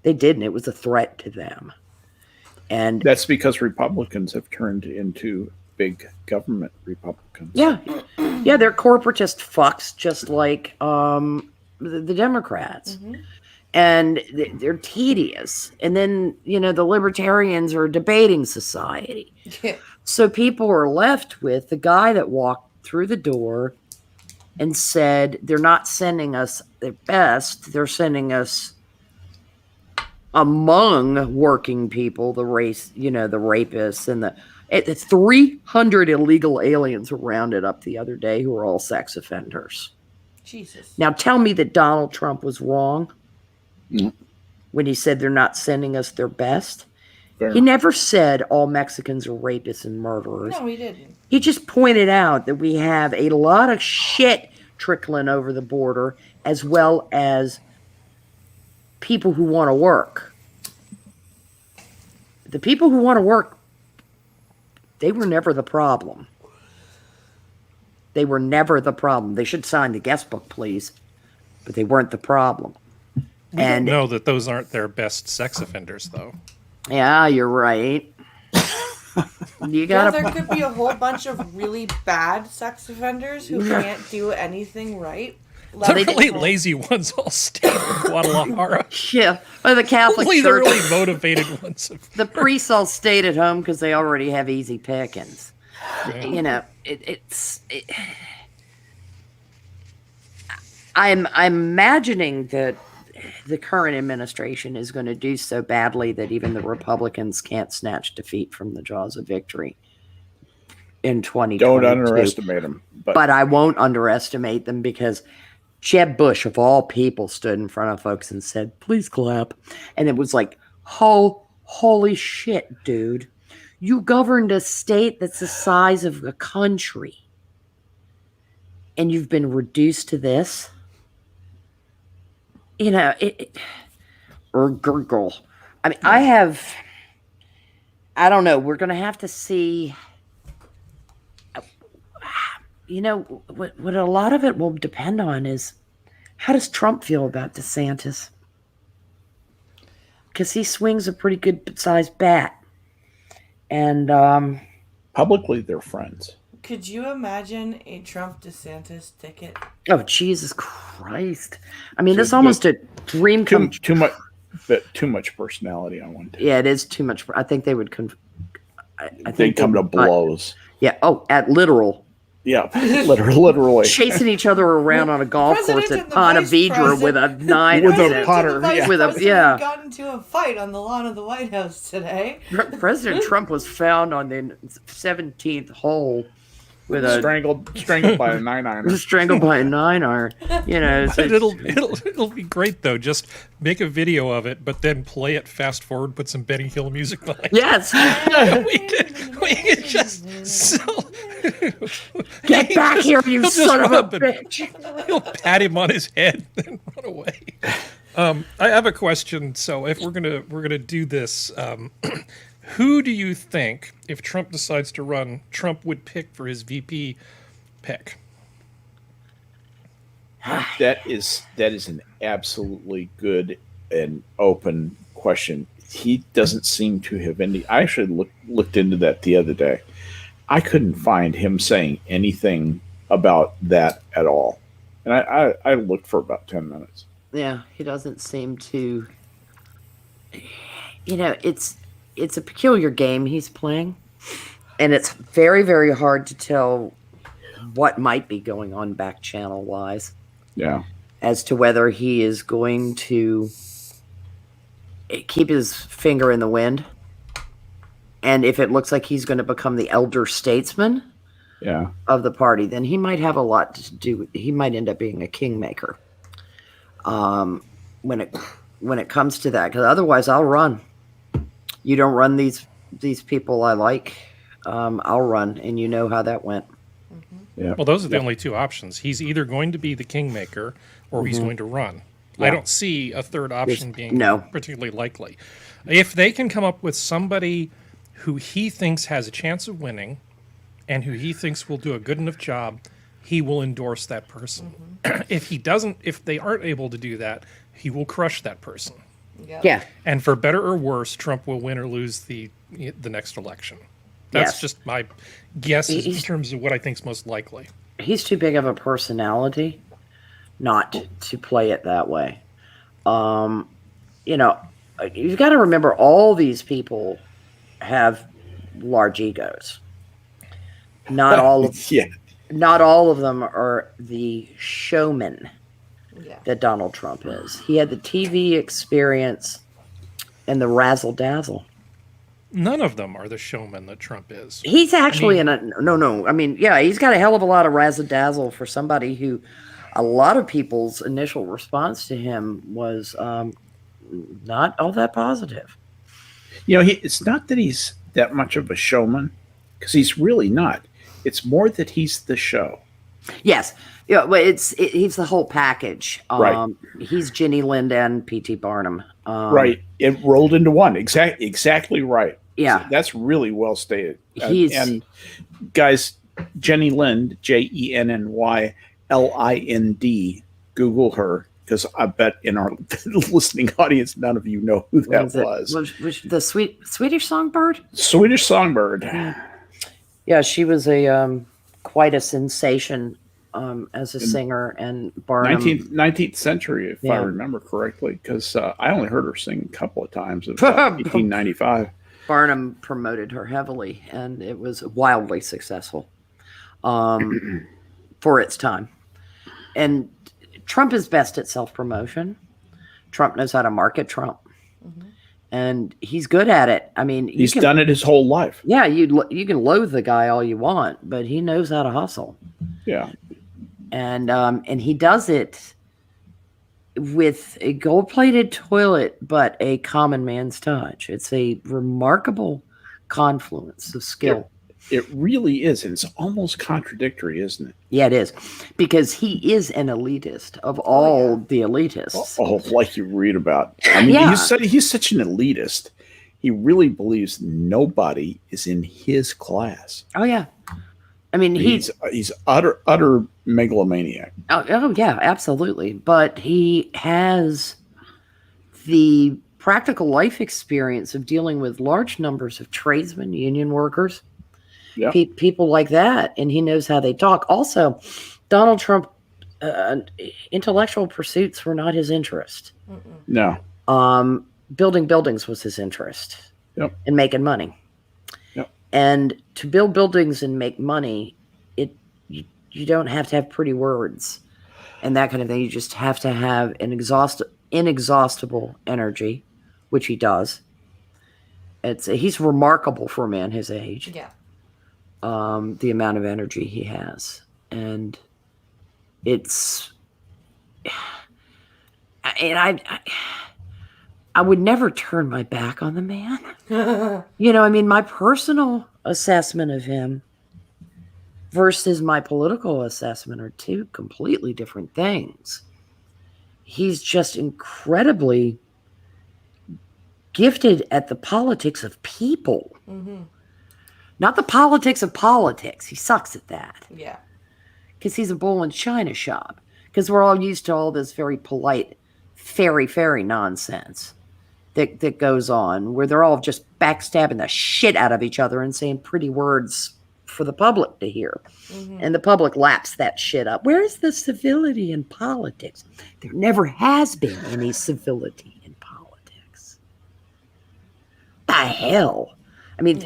They didn't. It was a threat to them. And that's because Republicans have turned into big government Republicans. Yeah. Yeah, they're corporatist fucks, just like the Democrats. and they're tedious. And then, the libertarians are a debating society. So people are left with the guy that walked through the door and said, they're not sending us their best. They're sending us among working people, the race, the rapists and the 300 illegal aliens were rounded up the other day who were all sex offenders. Jesus. Now tell me that Donald Trump was wrong when he said they're not sending us their best. Fair. He never said all Mexicans are rapists and murderers. No, he didn't. He just pointed out that we have a lot of shit trickling over the border, as well as people who want to work. The people who want to work, they were never the problem. They were never the problem. They should sign the guest book, please. But they weren't the problem. We don't know that those aren't their best sex offenders, though. Yeah, you're right. There could be a whole bunch of really bad sex offenders who can't do anything right. The really lazy ones all stay in Guadalajara. Yeah, or the Catholic Only Church. the really motivated ones. The priests all stayed at home because they already have easy pickings. Yeah. I'm imagining that the current administration is going to do so badly that even the Republicans can't snatch defeat from the jaws of victory in 2022. Don't underestimate them. But I won't underestimate them, because Jeb Bush, of all people, stood in front of folks and said, please clap. And it was like, holy shit, dude. You governed a state that's the size of a country, and you've been reduced to this? Or gurgle. I mean, I don't know. We're going to have to see. What a lot of it will depend on is, how does Trump feel about DeSantis? Because he swings a pretty good sized bat. And publicly, they're friends. Could you imagine a Trump DeSantis ticket? Oh, Jesus Christ. I mean, this almost a dream come too much personality on one day. Yeah, it is too much. I think they would I they'd think come to blows. Yeah. Oh, at literal. Yeah, literally. Chasing each other around on a golf course at Ponte Vedra with a knife. With a putter. Got into a fight on the lawn of the White House today. President Trump was found on the 17th hole with strangled by a 9-iron. Strangled by a 9-iron. So it'll be great though. Just make a video of it, but then play it fast forward, put some Benny Hill music behind. Yes. we could just get back here, you son of a bitch. He'll pat him on his head and run away. I have a question. So if we're gonna do this, who do you think, if Trump decides to run, Trump would pick for his VP pick? That is an absolutely good and open question. He doesn't seem to have any. I actually looked into that the other day. I couldn't find him saying anything about that at all, and I looked for about 10 minutes. Yeah, he doesn't seem to. It's a peculiar game he's playing, and it's very, very hard to tell what might be going on back channel wise. Yeah. As to whether he is going to keep his finger in the wind, and if it looks like he's going to become the elder statesman of the party, then he might have a lot to do. He might end up being a kingmaker when it comes to that, because otherwise I'll run. You don't run these people I like, I'll run, and you know how that went. Mm-hmm. Yeah. Well, those are the only two options. He's either going to be the kingmaker or he's going to run. Yeah. I don't see a third option being particularly likely. If they can come up with somebody who he thinks has a chance of winning and who he thinks will do a good enough job, he will endorse that person. Mm-hmm. If they aren't able to do that, he will crush that person. Yep. Yeah. And for better or worse, Trump will win or lose the next election. That's just my guess in terms of what I think is most likely. He's too big of a personality not to play it that way. You know, you've got to remember all these people have large egos. Not all of not all of them are the showman that Donald Trump is. He had the TV experience and the razzle dazzle. None of them are the showman that Trump is. He's actually no. I mean, yeah, he's got a hell of a lot of razzle dazzle for somebody who, a lot of people's initial response to him was not all that positive. You know, it's not that he's that much of a showman, because he's really not. It's more that he's the show. Yes. Yeah, well, he's the whole package. Right. He's Jenny Lind and P.T. Barnum. Right. It rolled into one. Exactly right. Yeah. So that's really well stated. And guys, Jenny Lind, JENNY LIND, Google her, because I bet in our listening audience, none of you know who that was. Was the Swedish Songbird? Swedish Songbird. Yeah, she was quite a sensation as a singer, and Barnum. 19th century, if I remember correctly, because I only heard her sing a couple of times. It was 1895. Barnum promoted her heavily, and it was wildly successful for its time. And Trump is best at self-promotion. Trump knows how to market Trump. Mm-hmm. And he's good at it. I mean, he's done it his whole life. Yeah, you can loathe the guy all you want, but he knows how to hustle. Yeah. And he does it with a gold-plated toilet, but a common man's touch. It's a remarkable confluence of skill. It really is, and it's almost contradictory, isn't it? Yeah, it is, because he is an elitist of all the elitists. Oh, like you read about. I mean, he's such an elitist. He really believes nobody is in his class. Oh yeah, I mean he's utter megalomaniac. Oh yeah, absolutely. But he has the practical life experience of dealing with large numbers of tradesmen, union workers. Yep. People like that, and he knows how they talk. Also, Donald Trump, intellectual pursuits were not his interest. No. Building buildings was his interest. Yep. And making money. Yep. And to build buildings and make money, you don't have to have pretty words and that kind of thing. You just have to have an inexhaustible energy, which he does. He's remarkable for a man his age. Yeah. The amount of energy he has, and I would never turn my back on the man. I mean, my personal assessment of him versus my political assessment are two completely different things. He's just incredibly gifted at the politics of people. Mm-hmm. Not the politics of politics. He sucks at that. Yeah. Because he's a bull in china shop. Because we're all used to all this very polite fairy nonsense that goes on, where they're all just backstabbing the shit out of each other and saying pretty words for the public to hear. Mm-hmm. And the public laps that shit up. Where's the civility in politics? There never has been any civility in politics. The hell? I mean,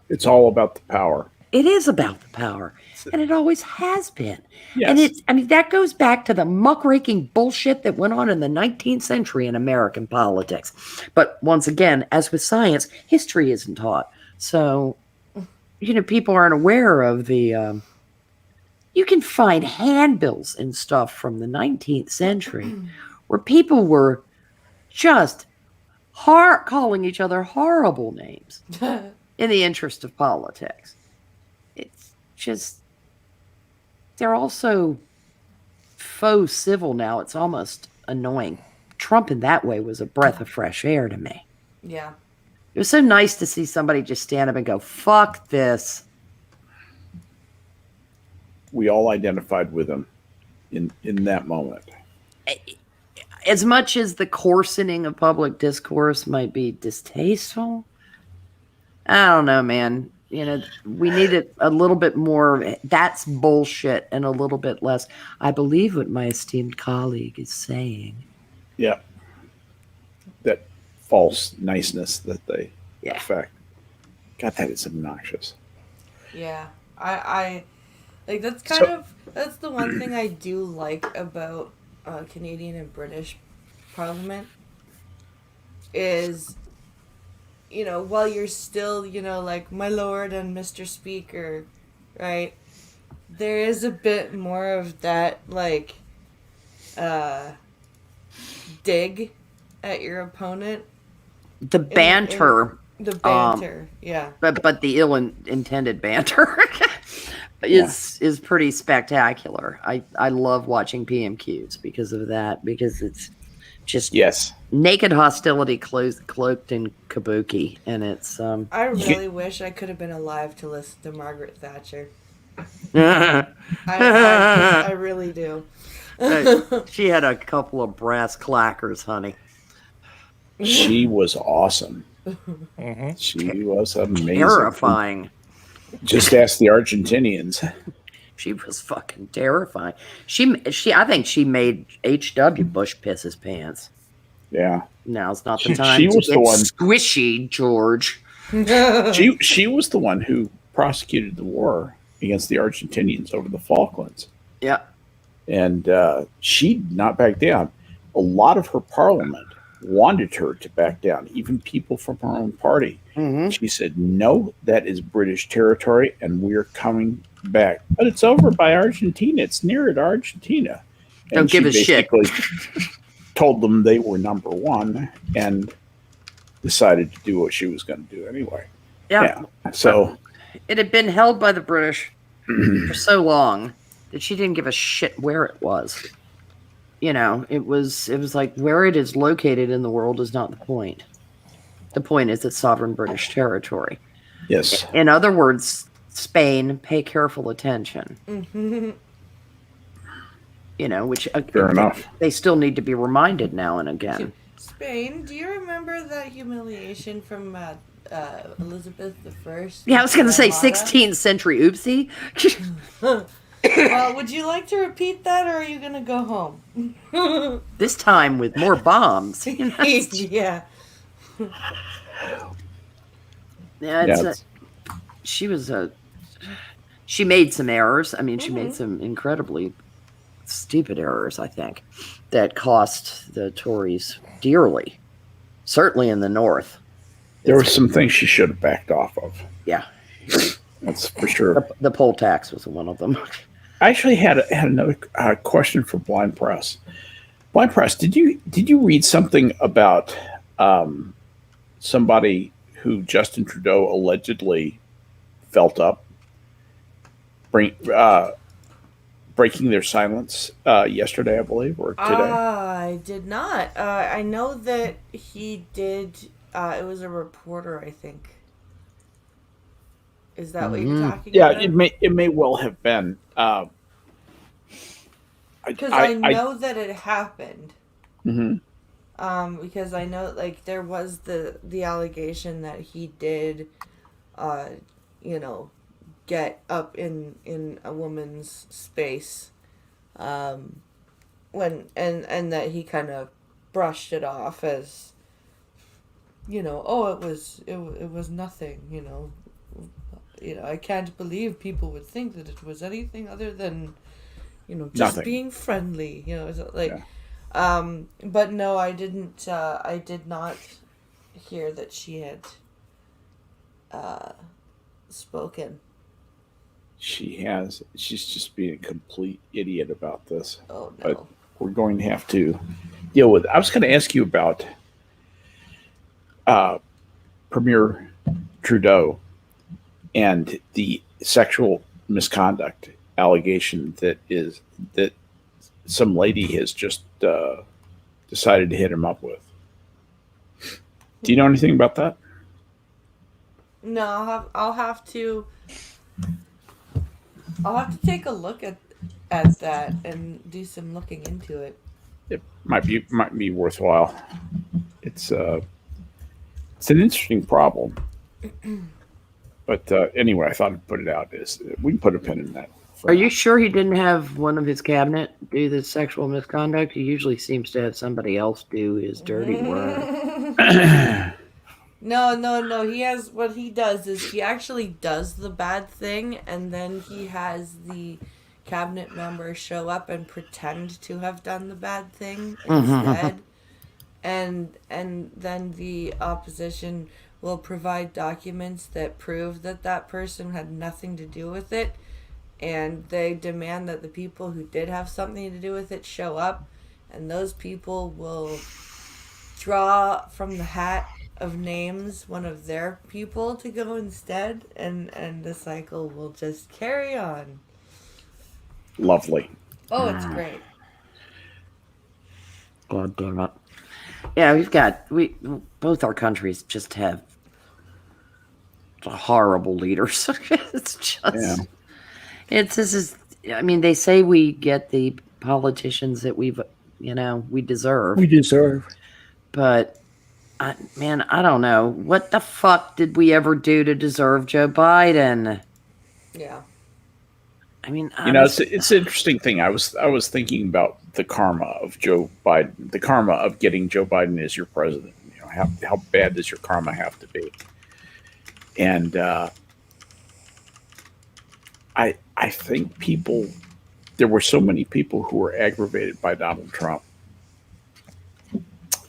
it's all about the power. It is about the power, and it always has been. Yes. And that goes back to the muckraking bullshit that went on in the 19th century in American politics. But once again, as with science, history isn't taught. So, people aren't aware of the. You can find handbills and stuff from the 19th century where people were just calling each other horrible names in the interest of politics. It's just, they're also faux civil now. It's almost annoying. Trump in that way was a breath of fresh air to me. Yeah. It was so nice to see somebody just stand up and go, fuck this. We all identified with him in that moment. As much as the coarsening of public discourse might be distasteful, I don't know, man. We needed a little bit more. That's bullshit, and a little bit less. I believe what my esteemed colleague is saying. Yeah. false niceness that they affect. God, that is obnoxious. Yeah, I like that's that's the one thing I do like about Canadian and British Parliament is, while you're still, like my lord and Mr. Speaker, right? There is a bit more of that, like, dig at your opponent. The banter. The banter, yeah. But the ill-intended banter is pretty spectacular. I love watching PMQs because of that, because it's just naked hostility cloaked in kabuki, and it's I really wish I could have been alive to listen to Margaret Thatcher. I really do. She had a couple of brass clackers, honey. She was awesome. Mm-hmm. She was amazing. Terrifying. Just ask the Argentinians. She was fucking terrifying. I think she made H.W. Bush piss his pants. Yeah. Now's not the time to get squishy, George. She was the one who prosecuted the war against the Argentinians over the Falklands. Yeah. And she did not back down. A lot of her parliament wanted her to back down, even people from her own party. Mm-hmm. She said, no, that is British territory, and we're coming back. But it's over by Argentina. It's near at Argentina. And don't give a shit. Told them they were number one and decided to do what she was going to do anyway. Yeah. So it had been held by the British for so long that she didn't give a shit where it was. It was like where it is located in the world is not the point. The point is it's sovereign British territory. Yes. In other words, Spain, pay careful attention. Mm-hmm. Which fair enough. They still need to be reminded now and again. Spain, do you remember that humiliation from Elizabeth I? Yeah, I was going to say 16th century oopsie. Well, would you like to repeat that, or are you going to go home? This time with more bombs. Yeah. She made some errors. I mean, she made some incredibly stupid errors, I think, that cost the Tories dearly. Certainly in the North. There were some things she should have backed off of. Yeah. That's for sure. The poll tax was one of them. I actually had another question for Blind Press. Blind Press, did you read something about somebody who Justin Trudeau allegedly felt up breaking their silence yesterday, I believe, or today? I did not. I know that he did. It was a reporter, I think. Is that what you're talking about? Yeah, it may well have been. Because I know that it happened. Mm-hmm. Because I know, like, there was the allegation that he did, get up in a woman's space, when and that he kind of brushed it off as, it was nothing, I can't believe people would think that it was anything other than, just nothing. being friendly, but no, I didn't, I did not hear that she had, spoken. She's just being a complete idiot about this. Oh, no. But we're going to have to deal with it. I was going to ask you about Premier Trudeau and the sexual misconduct allegation that some lady has just decided to hit him up with. Do you know anything about that? No, I'll have to take a look at that and do some looking into it. It might be worthwhile. It's an interesting problem. But anyway, I thought I'd put it out. We can put a pin in that. Are you sure he didn't have one of his cabinet do the sexual misconduct? He usually seems to have somebody else do his dirty work. No. He has, what he does is he actually does the bad thing, and then he has the cabinet members show up and pretend to have done the bad thing instead. And then the opposition will provide documents that prove that that person had nothing to do with it, and they demand that the people who did have something to do with it show up, and those people will draw from the hat of names one of their people to go instead, and the cycle will just carry on. Lovely. Oh, it's great. God damn it. Yeah, we both our countries just have horrible leaders. It's just I mean, they say we get the politicians that we deserve. We deserve. But I don't know. What the fuck did we ever do to deserve Joe Biden? Yeah. I mean, it's an interesting thing. I was thinking about the karma of Joe Biden, the karma of getting Joe Biden as your president. How bad does your karma have to be? And I think there were so many people who were aggravated by Donald Trump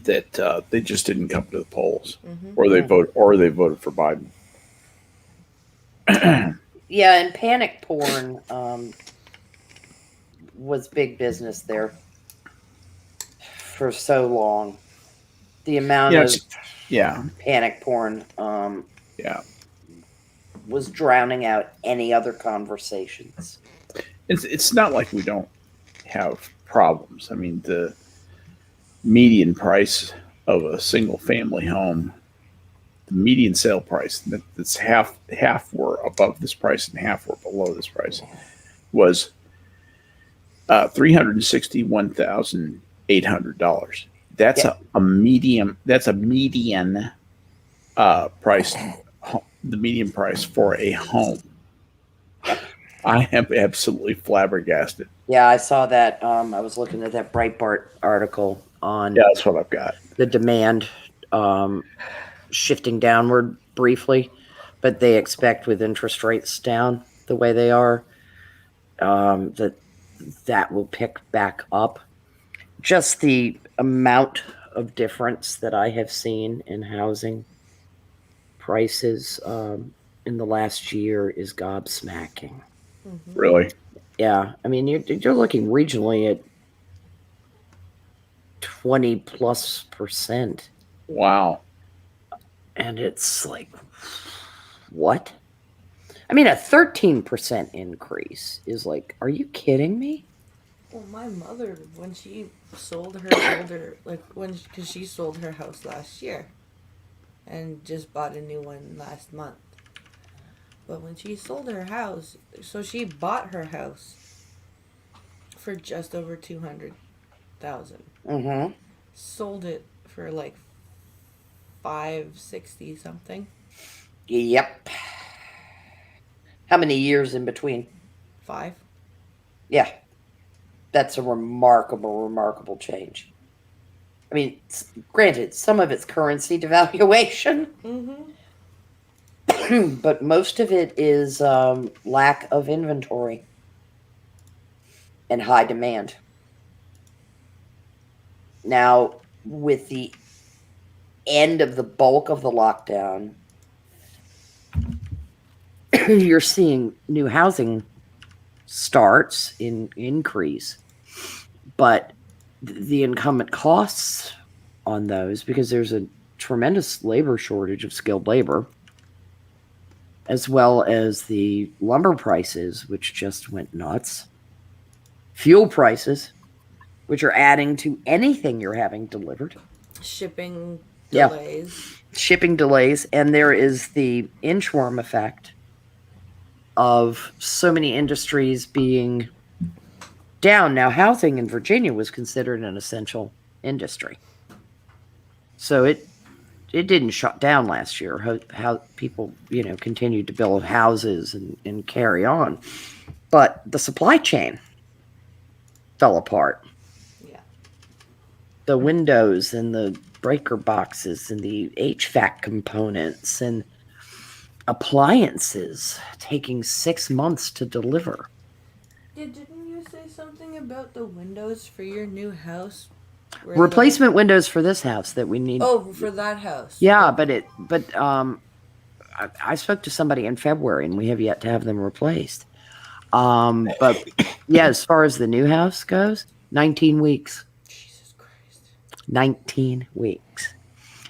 that they just didn't come to the polls, or they voted for Biden. Yeah, and panic porn was big business there for so long. The amount of panic porn was drowning out any other conversations. It's not like we don't have problems. I mean, the median price of a single family home, the median sale price, that's half were above this price and half were below this price, was $361,800. That's a median price. The median price for a home. I am absolutely flabbergasted. Yeah, I saw that. I was looking at that Breitbart article on. Yeah, that's what I've got. The demand shifting downward briefly, but they expect with interest rates down the way they are, that will pick back up. Just the amount of difference that I have seen in housing prices in the last year is gobsmacking. Really? Yeah, I mean, you're looking regionally at 20+%. Wow. And it's like, what? I mean, a 13% increase is like, are you kidding me? Well, my mother, when she sold her because she sold her house last year and just bought a new one last month. But when she sold her house, so she bought her house for just over $200,000. Sold it for like $560 something. Yep. How many years in between? 5. Yeah. That's a remarkable change. I mean, granted, some of it's currency devaluation. But most of it is lack of inventory and high demand. Now, with the end of the bulk of the lockdown, you're seeing new housing starts increase, but the incumbent costs on those, because there's a tremendous labor shortage of skilled labor, as well as the lumber prices, which just went nuts, fuel prices, which are adding to anything you're having delivered, shipping delays, and there is the inchworm effect of so many industries being down. Now, housing in Virginia was considered an essential industry, so it didn't shut down last year. How people continued to build houses and carry on, but the supply chain fell apart. Yeah, the windows and the breaker boxes and the HVAC components and appliances taking 6 months to deliver. Didn't you say something about the windows for your new house? Replacement windows for this house that we need. Oh, for that house. Yeah, but I spoke to somebody in February and we have yet to have them replaced. But yeah, as far as the new house goes, 19 weeks. Jesus Christ. 19 weeks.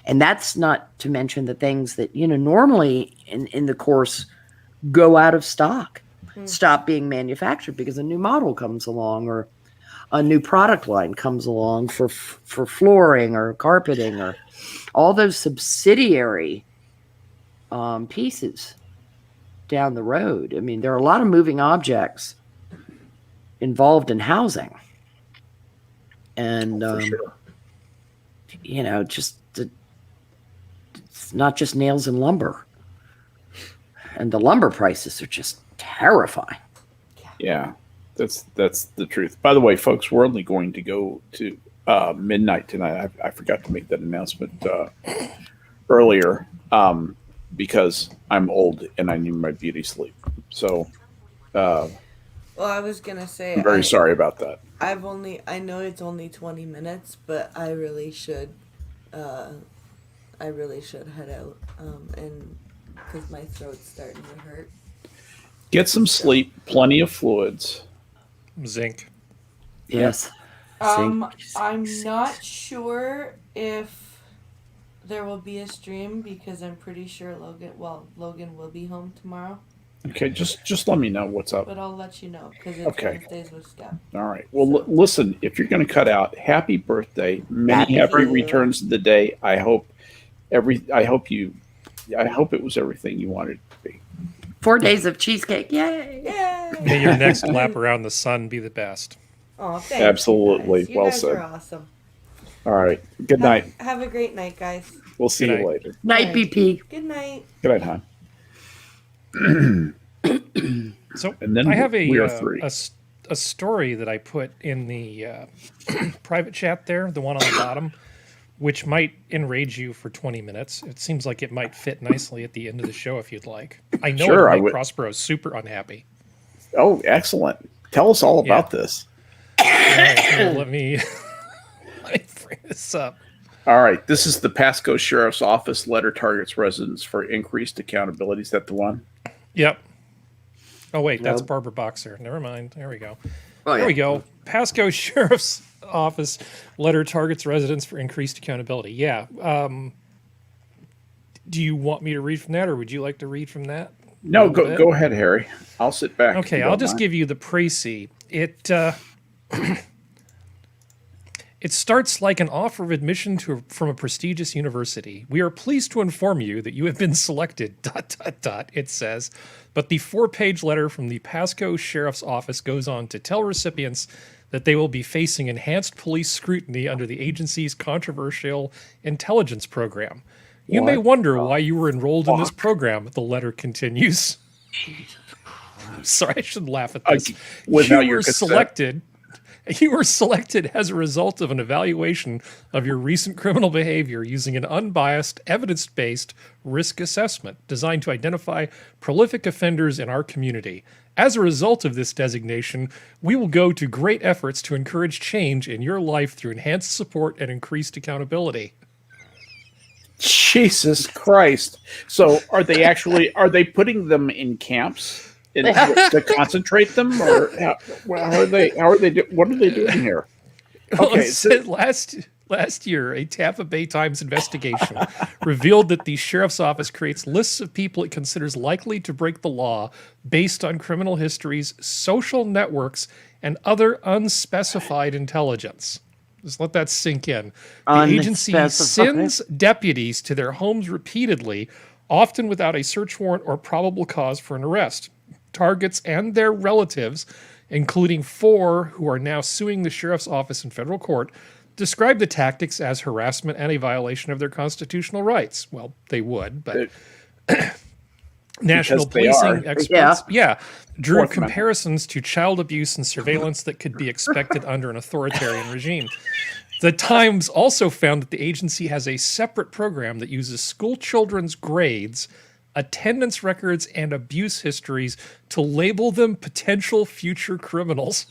And that's not to mention the things that, normally in the course go out of stock, stop being manufactured because a new model comes along or a new product line comes along for flooring or carpeting or all those subsidiary pieces down the road. I mean, there are a lot of moving objects involved in housing. And, sure. It's not just nails and lumber. And the lumber prices are just terrifying. Yeah, that's the truth. By the way, folks, we're only going to go to midnight tonight. I forgot to make that announcement earlier because I'm old and I need my beauty sleep. So, well, I was gonna say I'm very sorry about that. I know it's only 20 minutes, but I really should head out and because my throat's starting to hurt. Get some sleep, plenty of fluids. Zinc. Yes. I'm not sure if there will be a stream because I'm pretty sure Logan will be home tomorrow. Okay, just let me know what's up. But I'll let you know because it's Wednesdays with Skep. All right. Well, listen, if you're going to cut out, happy birthday. Many happy returns of the day. I hope it was everything you wanted it to be. 4 days of cheesecake. Yay. Yay. May your next lap around the sun be the best. Oh, thanks. Absolutely. You well guys said. are awesome. All right. Good night. Have a great night, guys. We'll see you later. Night, BP. Good night. Good night, hon. So and then I have a story that I put in the private chat there, the one on the bottom, which might enrage you for 20 minutes. It seems like it might fit nicely at the end of the show if you'd like. I know sure, it make Prospero super unhappy. Oh, excellent. Tell us all about this. All right, here, let me bring this up. All right. This is the Pasco Sheriff's Office letter targets residents for increased accountability. Is that the one? Yep. Oh, wait, that's Barbara Boxer. Never mind. There we go. Oh, there we go. Pasco Sheriff's Office letter targets residents for increased accountability. Yeah. Do you want me to read from that, or would you like to read from that? No, go ahead, Harry. I'll sit back. Okay, I'll just give you the précis. It starts like an offer of admission from a prestigious university. We are pleased to inform you that you have been selected, ... it says. But the 4-page letter from the Pasco Sheriff's Office goes on to tell recipients that they will be facing enhanced police scrutiny under the agency's controversial intelligence program. You may wonder why you were enrolled in this program, the letter continues. Jesus Christ. Sorry, I shouldn't laugh at this. You were selected as a result of an evaluation of your recent criminal behavior using an unbiased, evidence-based risk assessment designed to identify prolific offenders in our community. As a result of this designation, we will go to great efforts to encourage change in your life through enhanced support and increased accountability. Jesus Christ. So are they putting them in camps? To concentrate them, or how are they? What are they doing here? Okay, last year, a Tampa Bay Times investigation revealed that the sheriff's office creates lists of people it considers likely to break the law based on criminal histories, social networks, and other unspecified intelligence. Just let that sink in. The agency sends deputies to their homes repeatedly, often without a search warrant or probable cause for an arrest. Targets and their relatives, including 4 who are now suing the sheriff's office in federal court, describe the tactics as harassment and a violation of their constitutional rights. Well, they would, but national policing experts drew comparisons to child abuse and surveillance that could be expected under an authoritarian regime. The Times also found that the agency has a separate program that uses school children's grades, attendance records, and abuse histories to label them potential future criminals.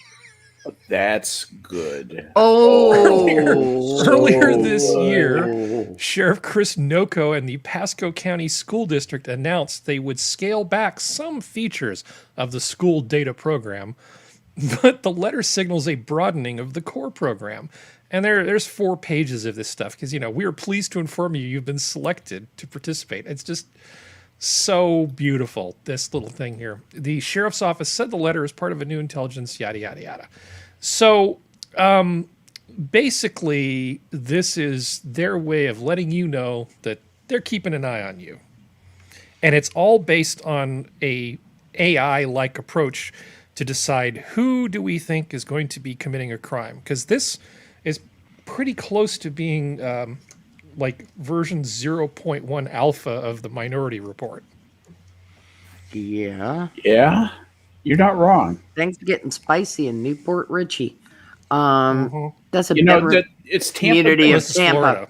That's good. Earlier this year, Sheriff Chris Noko and the Pasco County School District announced they would scale back some features of the school data program, but the letter signals a broadening of the core program. And there's 4 pages of this stuff because, we are pleased to inform you you've been selected to participate. It's just so beautiful, this little thing here. The sheriff's office said the letter is part of a new intelligence, yada, yada, yada. So basically, this is their way of letting you know that they're keeping an eye on you. And it's all based on a AI-like approach to decide who do we think is going to be committing a crime. Because this is pretty close to being like version 0.1 alpha of the Minority Report. Yeah. Yeah, you're not wrong. Things are getting spicy in Newport Richie. That's a it's community of This is Tampa. Florida.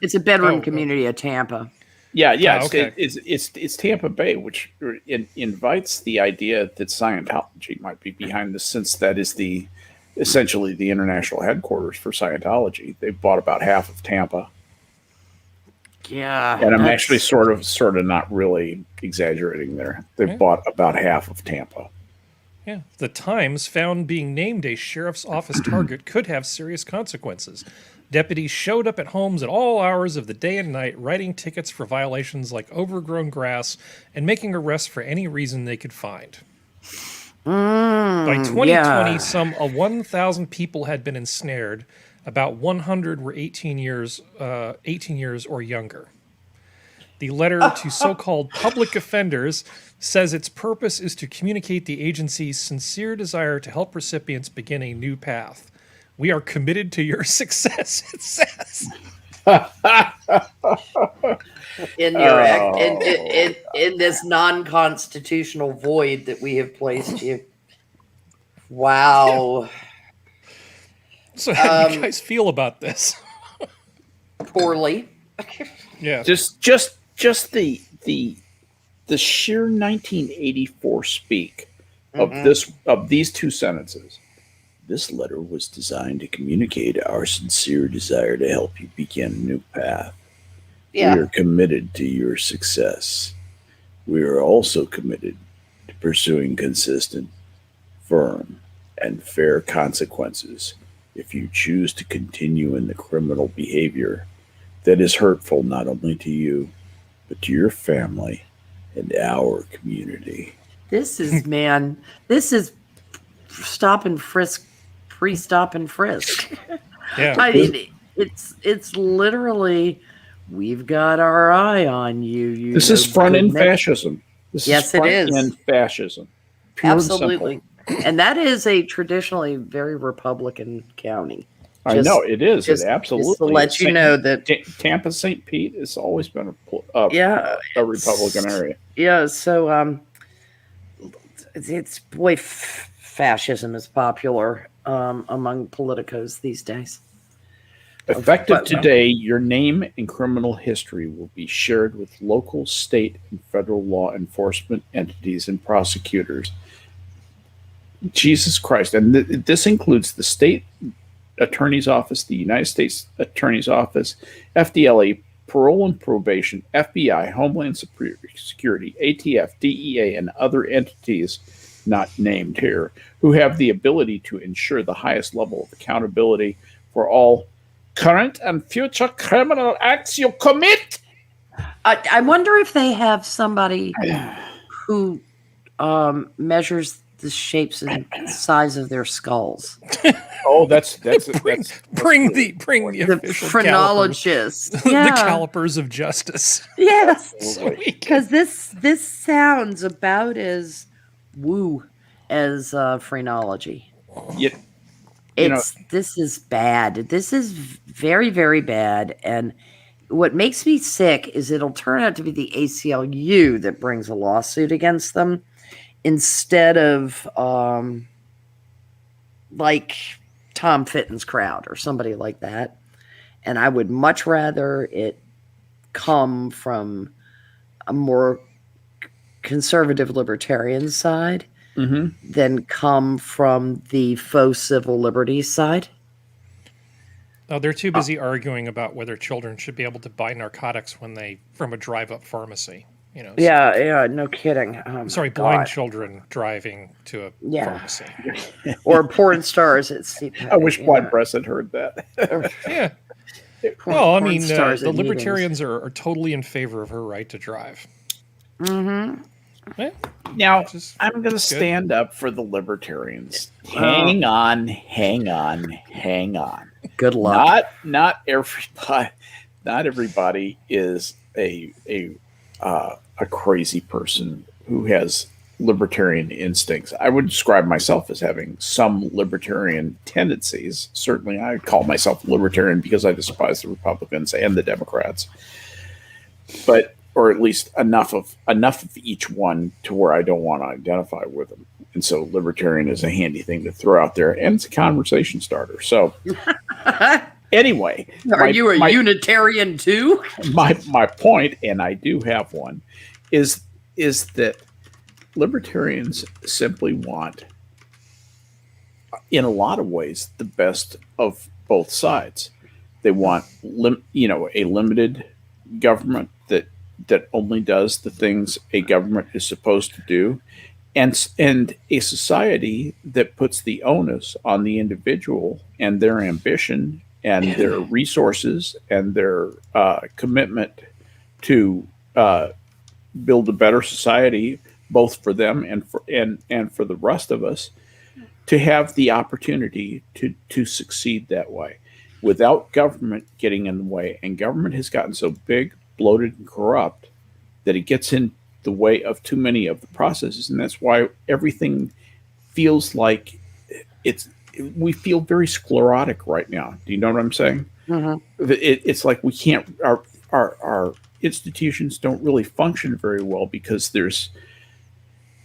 It's a bedroom community of Tampa. Yeah. Okay. It's Tampa Bay, which invites the idea that Scientology might be behind this, since that is essentially the international headquarters for Scientology. They bought about half of Tampa. Yeah. And I'm actually sort of not really exaggerating there. They bought about half of Tampa. Yeah. The Times found being named a sheriff's office target could have serious consequences. Deputies showed up at homes at all hours of the day and night, writing tickets for violations like overgrown grass and making arrests for any reason they could find. By 2020, some 1,000 people had been ensnared. About 100 were 18 years or younger. The letter to so-called public offenders says its purpose is to communicate the agency's sincere desire to help recipients begin a new path. We are committed to your success, it says. In your in this non-constitutional void that we have placed you. Wow. So how do you guys feel about this? Poorly. Yeah. Just the sheer 1984 speak of these 2 sentences. This letter was designed to communicate our sincere desire to help you begin a new path. Yeah. We are committed to your success. We are also committed to pursuing consistent, firm, and fair consequences if you choose to continue in the criminal behavior that is hurtful not only to you, but to your family and our community. This is stop and frisk, pre-stop and frisk. Yeah. I mean, it's literally, we've got our eye on you. This is front-end fascism. Yes, it is. Front-end fascism. Pure Absolutely. And that is a traditionally very Republican county. I know it is. It absolutely. Just to let you know that Tampa St. Pete has always been a Republican area. Yeah. So it's fascism is popular among politicos these days. Effective today, your name and criminal history will be shared with local, state, and federal law enforcement entities and prosecutors. Jesus Christ. And this includes the state attorney's office, the United States attorney's office, FDLE, parole and probation, FBI, Homeland Security, ATF, DEA, and other entities not named here, who have the ability to ensure the highest level of accountability for all current and future criminal acts you commit. I wonder if they have somebody who measures the shapes and size of their skulls. Oh, that's bring the official phrenologist, calipers, the calipers of justice. Yes, So because this sounds about as woo as phrenology. Yeah. This is bad. This is very, very bad. And what makes me sick is it'll turn out to be the ACLU that brings a lawsuit against them, instead of Tom Fitton's crowd or somebody like that. And I would much rather it come from a more conservative libertarian side than come from the faux civil liberties side. Oh, they're too busy arguing about whether children should be able to buy narcotics from a drive-up pharmacy. Yeah, no kidding. Blind children driving to a pharmacy. Or porn stars at CPAC. I wish Blind Press had heard that. Yeah. Well, I mean, the libertarians are totally in favor of her right to drive. Mm-hmm. Yeah. Now, I'm going to stand up for the libertarians. Hang on. Good luck. Not everybody is a crazy person who has libertarian instincts. I would describe myself as having some libertarian tendencies. Certainly, I call myself libertarian because I despise the Republicans and the Democrats. Or at least enough of each one to where I don't want to identify with them. And so libertarian is a handy thing to throw out there, and it's a conversation starter. So anyway. Are you a Unitarian too? My point, and I do have one, is that libertarians simply want, in a lot of ways, the best of both sides. They want a limited government that only does the things a government is supposed to do, and a society that puts the onus on the individual and their ambition and their resources and their commitment to build a better society, both for them and for the rest of us, to have the opportunity to succeed that way without government getting in the way. And government has gotten so big, bloated, and corrupt that it gets in the way of too many of the processes, and that's why everything feels like we feel very sclerotic right now. Do you know what I'm saying? Mm-hmm. It's like we can't. Our institutions don't really function very well because there's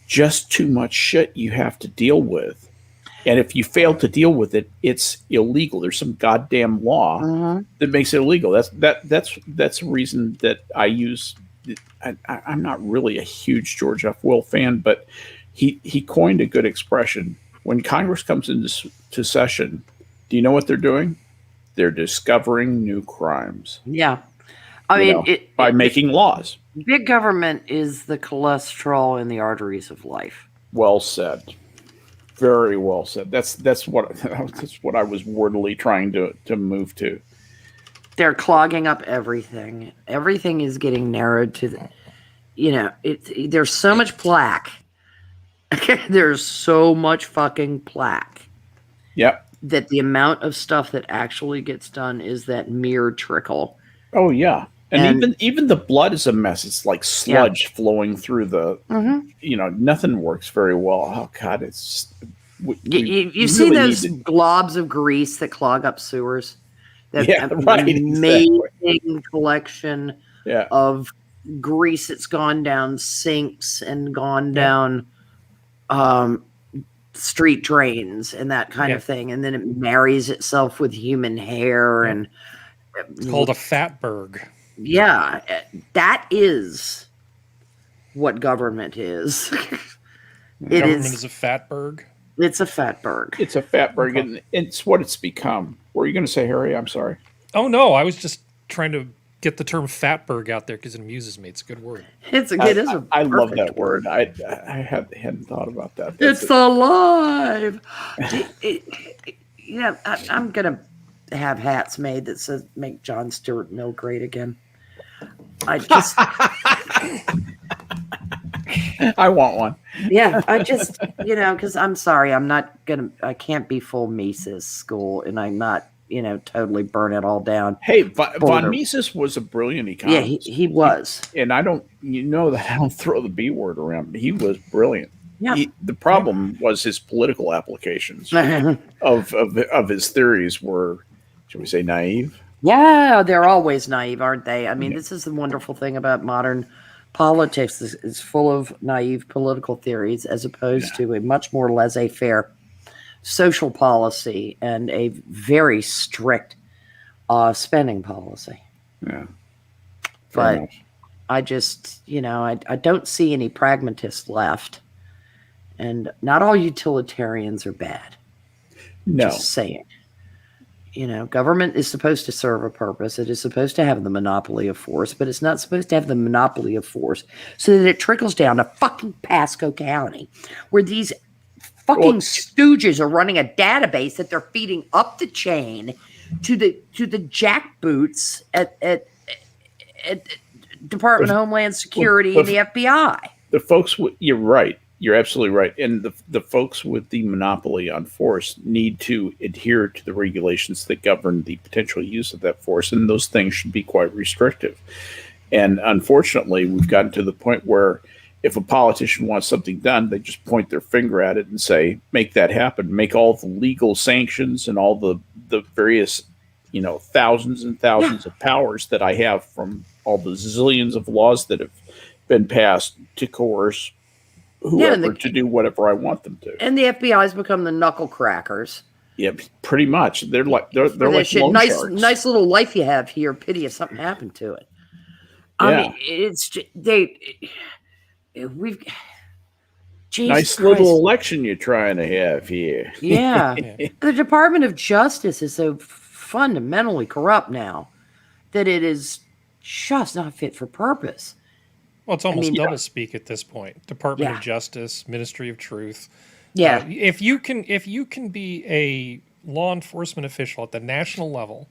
just too much shit you have to deal with, and if you fail to deal with it, it's illegal. There's some goddamn law that makes it illegal. That's the reason that I use. I'm not really a huge George F. Will fan, but he coined a good expression. When Congress comes into session, do you know what they're doing? They're discovering new crimes. Yeah. I mean, by making laws. Big government is the cholesterol in the arteries of life. Well said. Very well said. That's what I was wordily trying to move to. They're clogging up everything. everything is getting narrowed to there's so much plaque. There's so much fucking plaque. Yep. That the amount of stuff that actually gets done is that mere trickle. Oh yeah. And even the blood is a mess. It's like sludge flowing through the nothing works very well. Oh God, it's you've seen those globs of grease that clog up sewers. That amazing collection of grease that's gone down sinks and gone down street drains and that kind of thing, and then it marries itself with human hair and it's called a fatberg. Yeah, that is what government is. Government is a fatberg. It's a fatberg. It's a fatberg, and it's what it's become. What were you going to say, Harry? I'm sorry. Oh no, I was just trying to get the term fatberg out there because it amuses me. It's a good word. I love that word. I hadn't thought about that. It's alive. I'm gonna have hats made that says "Make John Stuart Mill Great Again." I just. I want one. Yeah, I just, because I'm sorry, I can't be full Mises school, and I'm not, totally burn it all down. Hey, von Mises was a brilliant economist. Yeah, he was. And I don't throw the B word around, but he was brilliant. Yeah. The problem was his political applications of his theories were, should we say, naive? Yeah, they're always naive, aren't they? I mean, this is the wonderful thing about modern politics is full of naive political theories as opposed to a much more laissez-faire social policy and a very strict spending policy. Yeah. But I just, I don't see any pragmatists left. And not all utilitarians are bad. No. Just saying. Government is supposed to serve a purpose. It is supposed to have the monopoly of force, but it's not supposed to have the monopoly of force so that it trickles down to fucking Pasco County, where these fucking stooges are running a database that they're feeding up the chain to the jackboots at Department of Homeland Security and the FBI. The folks, you're right. You're absolutely right. And the folks with the monopoly on force need to adhere to the regulations that govern the potential use of that force. And those things should be quite restrictive. And unfortunately, we've gotten to the point where if a politician wants something done, they just point their finger at it and say, make that happen. Make all the legal sanctions and all the various, thousands and thousands of powers that I have from all the zillions of laws that have been passed to coerce whoever to do whatever I want them to. And the FBI has become the knuckle crackers. Yeah, pretty much. They're like like loan sharks. Nice little life you have here. Pity if something happened to it. I mean, it's just, we've Jesus nice Christ. Little election you're trying to have here. Yeah. The Department of Justice is so fundamentally corrupt now that it is just not fit for purpose. Well, it's almost double speak at this point. Department of Justice, Ministry of Truth. Yeah. If you can be a law enforcement official at the national level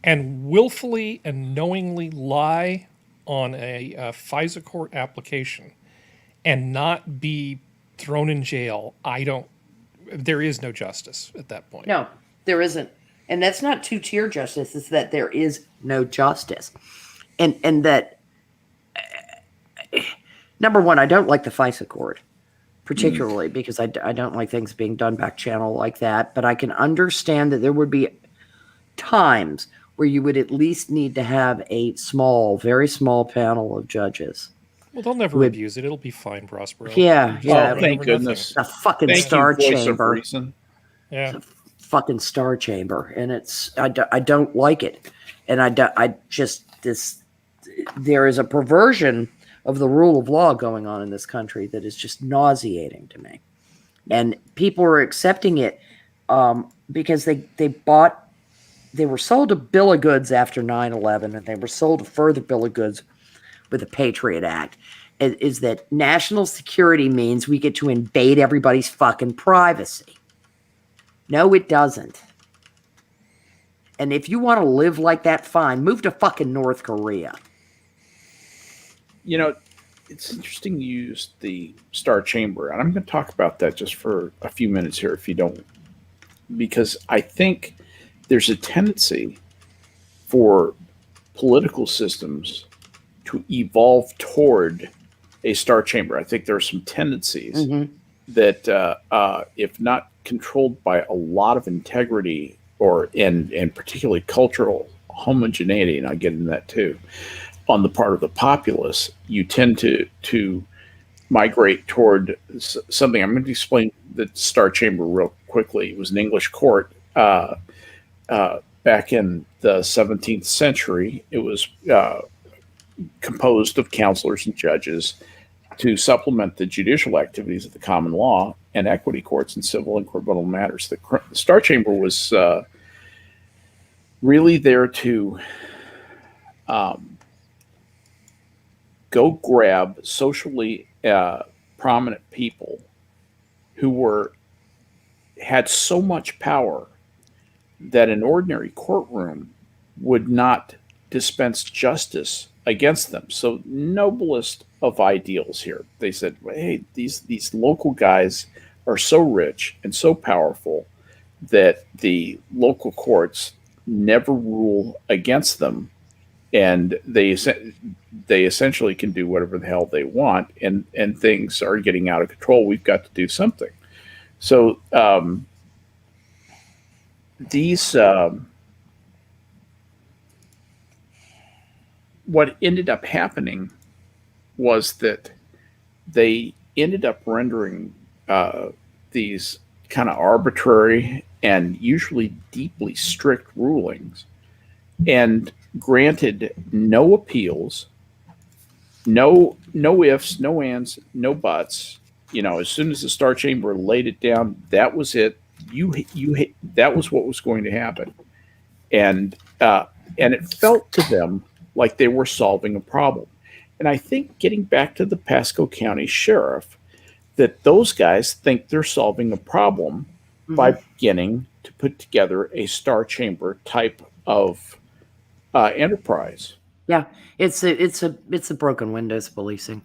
and willfully and knowingly lie on a FISA court application and not be thrown in jail, there is no justice at that point. No, there isn't. And that's not two-tier justice. It's that there is no justice. And that, number one, I don't like the FISA court, particularly because I don't like things being done back channel like that. But I can understand that there would be times where you would at least need to have a very small panel of judges. Well, they'll never abuse it. It'll be fine, Prospero. Yeah. Oh, thank goodness. A fucking star chamber. Yeah. Fucking star chamber. And I don't like it. And there is a perversion of the rule of law going on in this country that is just nauseating to me. And people are accepting it because they were sold a bill of goods after 9/11, and they were sold a further bill of goods with the Patriot Act, is that national security means we get to invade everybody's fucking privacy. No, it doesn't. And if you want to live like that, fine. Move to fucking North Korea. It's interesting you used the Star Chamber, and I'm going to talk about that just for a few minutes here, if you don't, because I think there's a tendency for political systems to evolve toward a Star Chamber. I think there are some tendencies that, if not controlled by a lot of integrity and particularly cultural homogeneity, and I get into that too, on the part of the populace, you tend to migrate toward something. I'm going to explain the Star Chamber real quickly. It was an English court back in the 17th century. It was composed of counselors and judges to supplement the judicial activities of the common law and equity courts in civil and criminal matters. The Star Chamber was really there to go grab socially prominent people who had so much power that an ordinary courtroom would not dispense justice against them. So, noblest of ideals here. They said, hey, these local guys are so rich and so powerful that the local courts never rule against them, and they essentially can do whatever the hell they want, and things are getting out of control. We've got to do something. So what ended up happening was that they ended up rendering these kind of arbitrary and usually deeply strict rulings and granted no appeals, no ifs, no ands, no buts. As soon as the Star Chamber laid it down, that was it. That was what was going to happen, and it felt to them like they were solving a problem. And I think, getting back to the Pasco County Sheriff, that those guys think they're solving a problem by beginning to put together a Star Chamber type of enterprise. Yeah, it's a broken windows policing.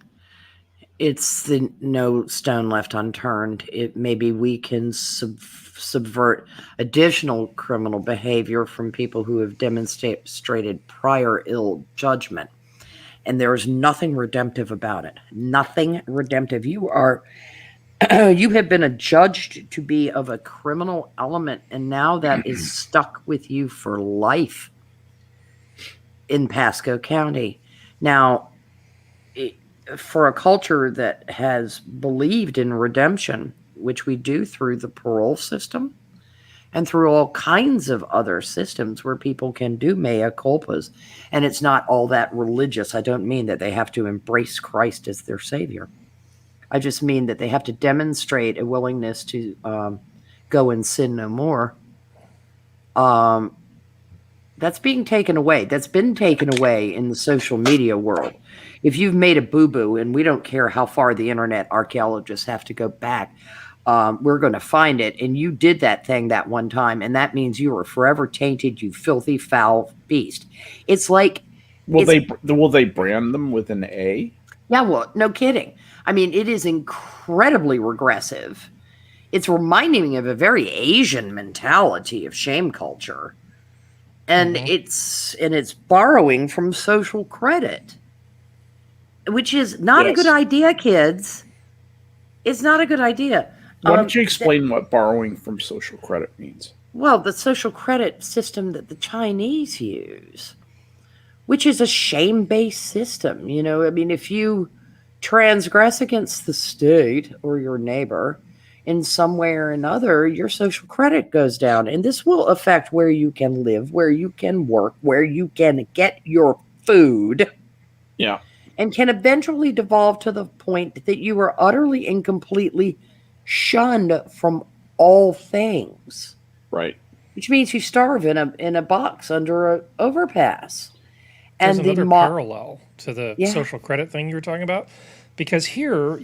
It's the no stone left unturned. Maybe we can subvert additional criminal behavior from people who have demonstrated prior ill judgment. And there is nothing redemptive about it. Nothing redemptive. You have been adjudged to be of a criminal element, and now that is stuck with you for life in Pasco County. Now, for a culture that has believed in redemption, which we do through the parole system and through all kinds of other systems where people can do mea culpas, and it's not all that religious. I don't mean that they have to embrace Christ as their savior. I just mean that they have to demonstrate a willingness to go and sin no more. That's being taken away. That's been taken away in the social media world. If you've made a boo-boo, and we don't care how far the internet archaeologists have to go back, we're going to find it. And you did that thing that one time, and that means you are forever tainted, you filthy, foul beast. It's like... Will they brand them with an A? Yeah, well, no kidding. I mean, it is incredibly regressive. It's reminding me of a very Asian mentality of shame culture. And it's borrowing from social credit, which is not a good idea, kids. It's not a good idea. Why don't you explain what borrowing from social credit means? Well, the social credit system that the Chinese use, which is a shame-based system. I mean, if you transgress against the state or your neighbor in some way or another, your social credit goes down. And this will affect where you can live, where you can work, where you can get your food. Yeah. And can eventually devolve to the point that you are utterly and completely shunned from all things. Right. Which means you starve in a box under an overpass. There's another parallel to the social credit thing you were talking about. Because here,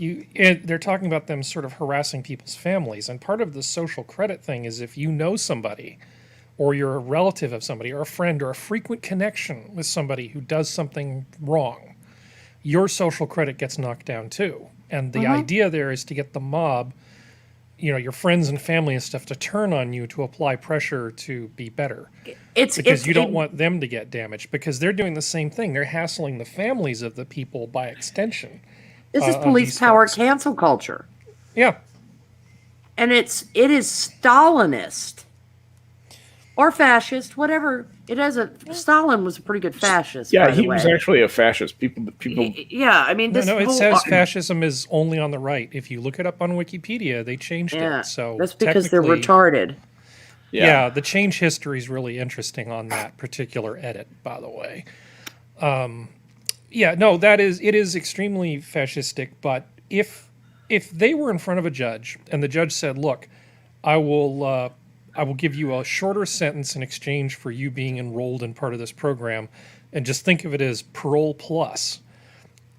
they're talking about them sort of harassing people's families. And part of the social credit thing is if you know somebody, or you're a relative of somebody, or a friend, or a frequent connection with somebody who does something wrong, your social credit gets knocked down too. And the idea there is to get the mob, your friends and family and stuff, to turn on you to apply pressure to be better. Because you don't want them to get damaged, because they're doing the same thing. They're hassling the families of the people by extension. This is police power cancel culture. Yeah. And it is Stalinist or fascist, whatever. Stalin was a pretty good fascist. Yeah, he was actually a fascist. People. Yeah, I mean, it says fascism is only on the right. If you look it up on Wikipedia, they changed it. So that's because they're retarded. Yeah, the change history is really interesting on that particular edit, by the way. It is extremely fascistic, but if they were in front of a judge and the judge said, look, I will give you a shorter sentence in exchange for you being enrolled in part of this program, and just think of it as parole plus,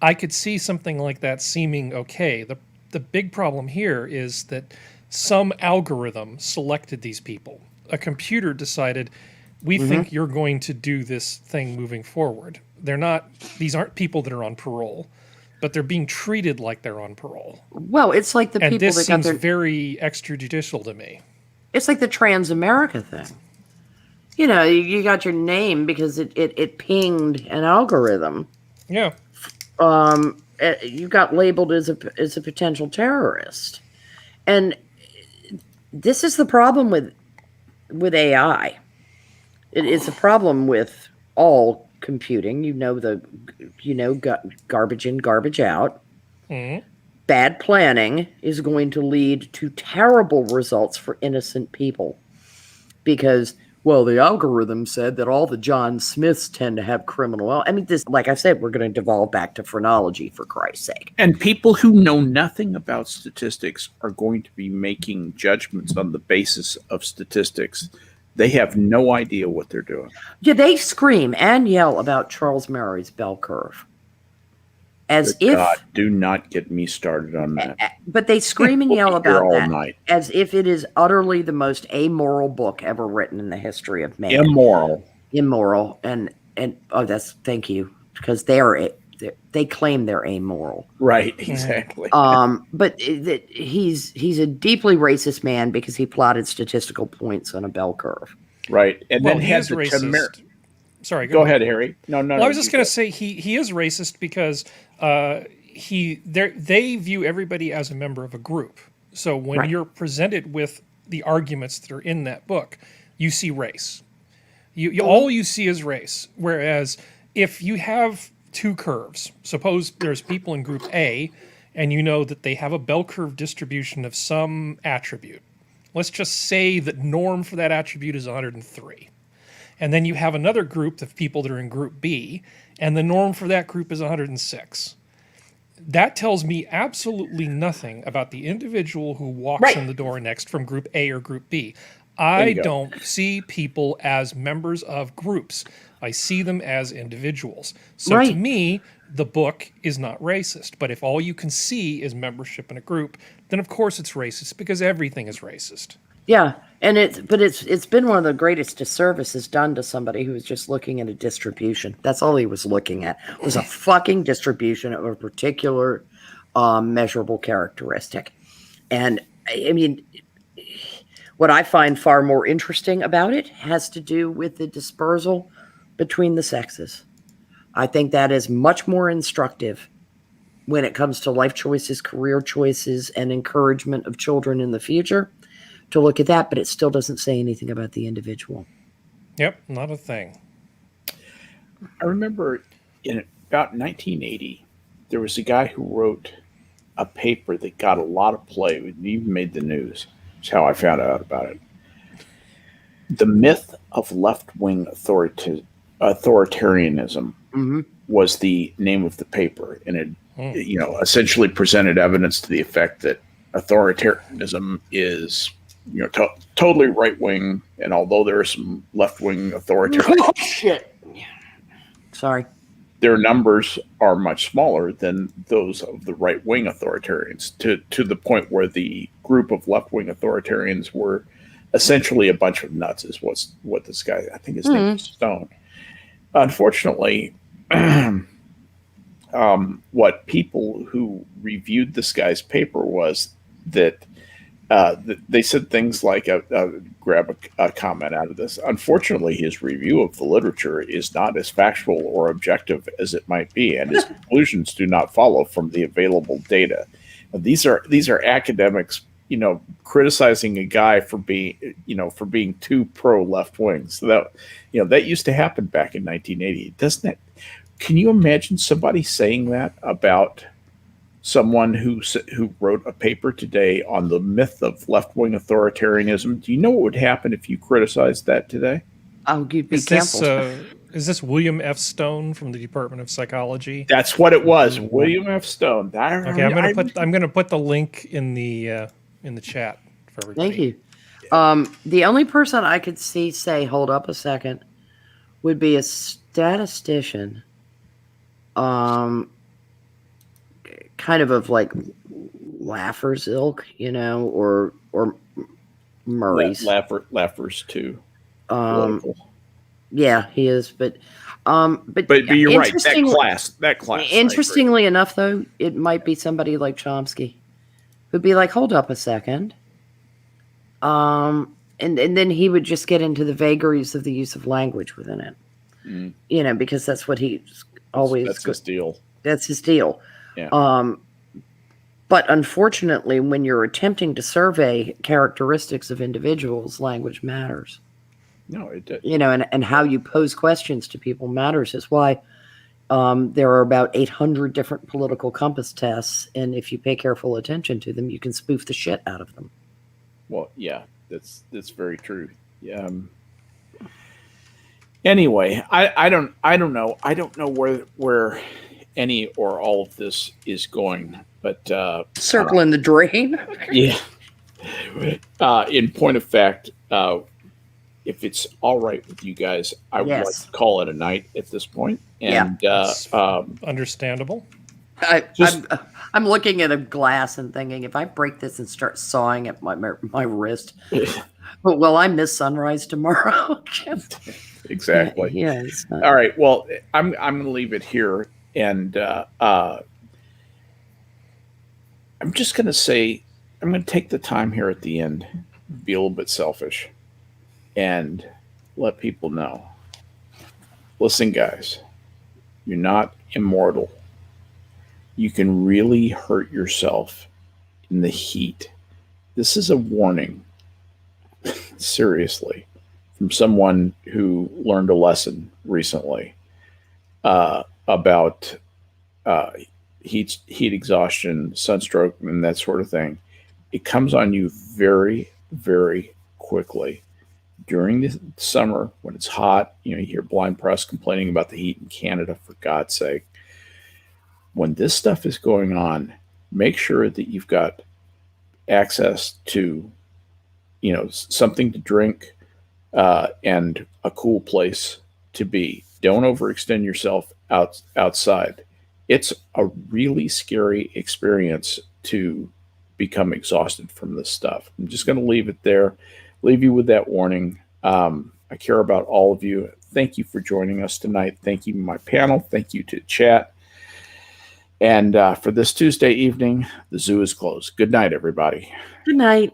I could see something like that seeming okay. The big problem here is that some algorithm selected these people. A computer decided, we think you're going to do this thing moving forward. These aren't people that are on parole, but they're being treated like they're on parole. Well, it's like the people that got this seems very extrajudicial to me. It's like the Trans-America thing. You got your name because it pinged an algorithm. Yeah. You got labeled as a potential terrorist. And this is the problem with AI. It's a problem with all computing. Garbage in, garbage out. Mm-hmm. bad planning is going to lead to terrible results for innocent people. Because, well, the algorithm said that all the John Smiths tend to have criminal. I mean, this, like I said, we're going to devolve back to phrenology, for Christ's sake. And people who know nothing about statistics are going to be making judgments on the basis of statistics. They have no idea what they're doing. Yeah, they scream and yell about Charles Murray's bell curve. God, do not get me started on that. But they scream and yell about that night. As if it is utterly the most amoral book ever written in the history of man. Immoral, and thank you, because they claim they're amoral. Right, exactly. But he's a deeply racist man because he plotted statistical points on a bell curve. Right, and then he is racist. Sorry, go ahead, Harry. No. Well, I was just going to say he is racist because they view everybody as a member of a group. So when you're presented with the arguments that are in that book, you see race. All you see is race. Whereas if you have two curves, suppose there's people in group A, and you know that they have a bell curve distribution of some attribute. Let's just say that norm for that attribute is 103. And then you have another group of people that are in group B, and the norm for that group is 106. That tells me absolutely nothing about the individual who walks in the door next from group A or group B. I don't see people as members of groups. I see them as individuals. So to me, the book is not racist. But if all you can see is membership in a group, then of course it's racist, because everything is racist. Yeah, and it's been one of the greatest disservices done to somebody who was just looking at a distribution. That's all he was looking at, was a fucking distribution of a particular measurable characteristic. And I mean, what I find far more interesting about it has to do with the dispersal between the sexes. I think that is much more instructive when it comes to life choices, career choices, and encouragement of children in the future, to look at that, but it still doesn't say anything about the individual. Yep, not a thing. I remember in about 1980, there was a guy who wrote a paper that got a lot of play. It even made the news. That's how I found out about it. The myth of left-wing authoritarianism was the name of the paper, and it essentially presented evidence to the effect that authoritarianism is totally right-wing, and although there are some left-wing authoritarians, their numbers are much smaller than those of the right-wing authoritarians, to the point where the group of left-wing authoritarians were essentially a bunch of nuts, is what this guy, I think his name is Stone. Unfortunately, what people who reviewed this guy's paper was that they said things like, grab a comment out of this. Unfortunately, his review of the literature is not as factual or objective as it might be, and his conclusions do not follow from the available data. Now, these are academics, criticizing a guy for being too pro left wing. So that used to happen back in 1980, doesn't it? Can you imagine somebody saying that about someone who wrote a paper today on the myth of left-wing authoritarianism? Do you know what would happen if you criticized that today? Oh, you'd be careful. Is this William F. Stone from the Department of Psychology? That's what it was, William F. Stone. Okay, I'm gonna put the link in the chat for everybody. Thank you. The only person I could see say, "Hold up a second," would be a statistician. Kind of like Laffer's ilk, or Murray's. Laffer's too. Yeah, he is, but you're right. That class. Interestingly enough, though, it might be somebody like Chomsky, who'd be like, "Hold up a second," and then he would just get into the vagaries of the use of language within it. Because that's what he's always. That's his deal. That's his deal. Yeah. But unfortunately, when you're attempting to survey characteristics of individuals, language matters. No, it does. And how you pose questions to people matters. Is why, There are about 800 different political compass tests, and if you pay careful attention to them, you can spoof the shit out of them. Well, yeah, that's very true. Yeah. Anyway, I don't know. I don't know where any or all of this is going, but circling the drain. Yeah. In point of fact, if it's all right with you guys, I would like to call it a night at this point. And understandable. I'm looking at a glass and thinking, if I break this and start sawing at my wrist, will I miss sunrise tomorrow? Exactly. Yes. All right. Well, I'm going to leave it here, and I'm just going to say I'm going to take the time here at the end, be a little bit selfish, and let people know. Listen, guys, you're not immortal. You can really hurt yourself in the heat. This is a warning, seriously, from someone who learned a lesson recently about heat exhaustion, sunstroke, and that sort of thing. It comes on you very, very quickly. During the summer, when it's hot, you hear blind press complaining about the heat in Canada, for God's sake. When this stuff is going on, make sure that you've got access to, something to drink and a cool place to be. Don't overextend yourself outside. It's a really scary experience to become exhausted from this stuff. I'm just going to leave it there. Leave you with that warning. I care about all of you. Thank you for joining us tonight. Thank you to my panel. Thank you to chat. And for this Tuesday evening, the zoo is closed. Good night, everybody. Good night.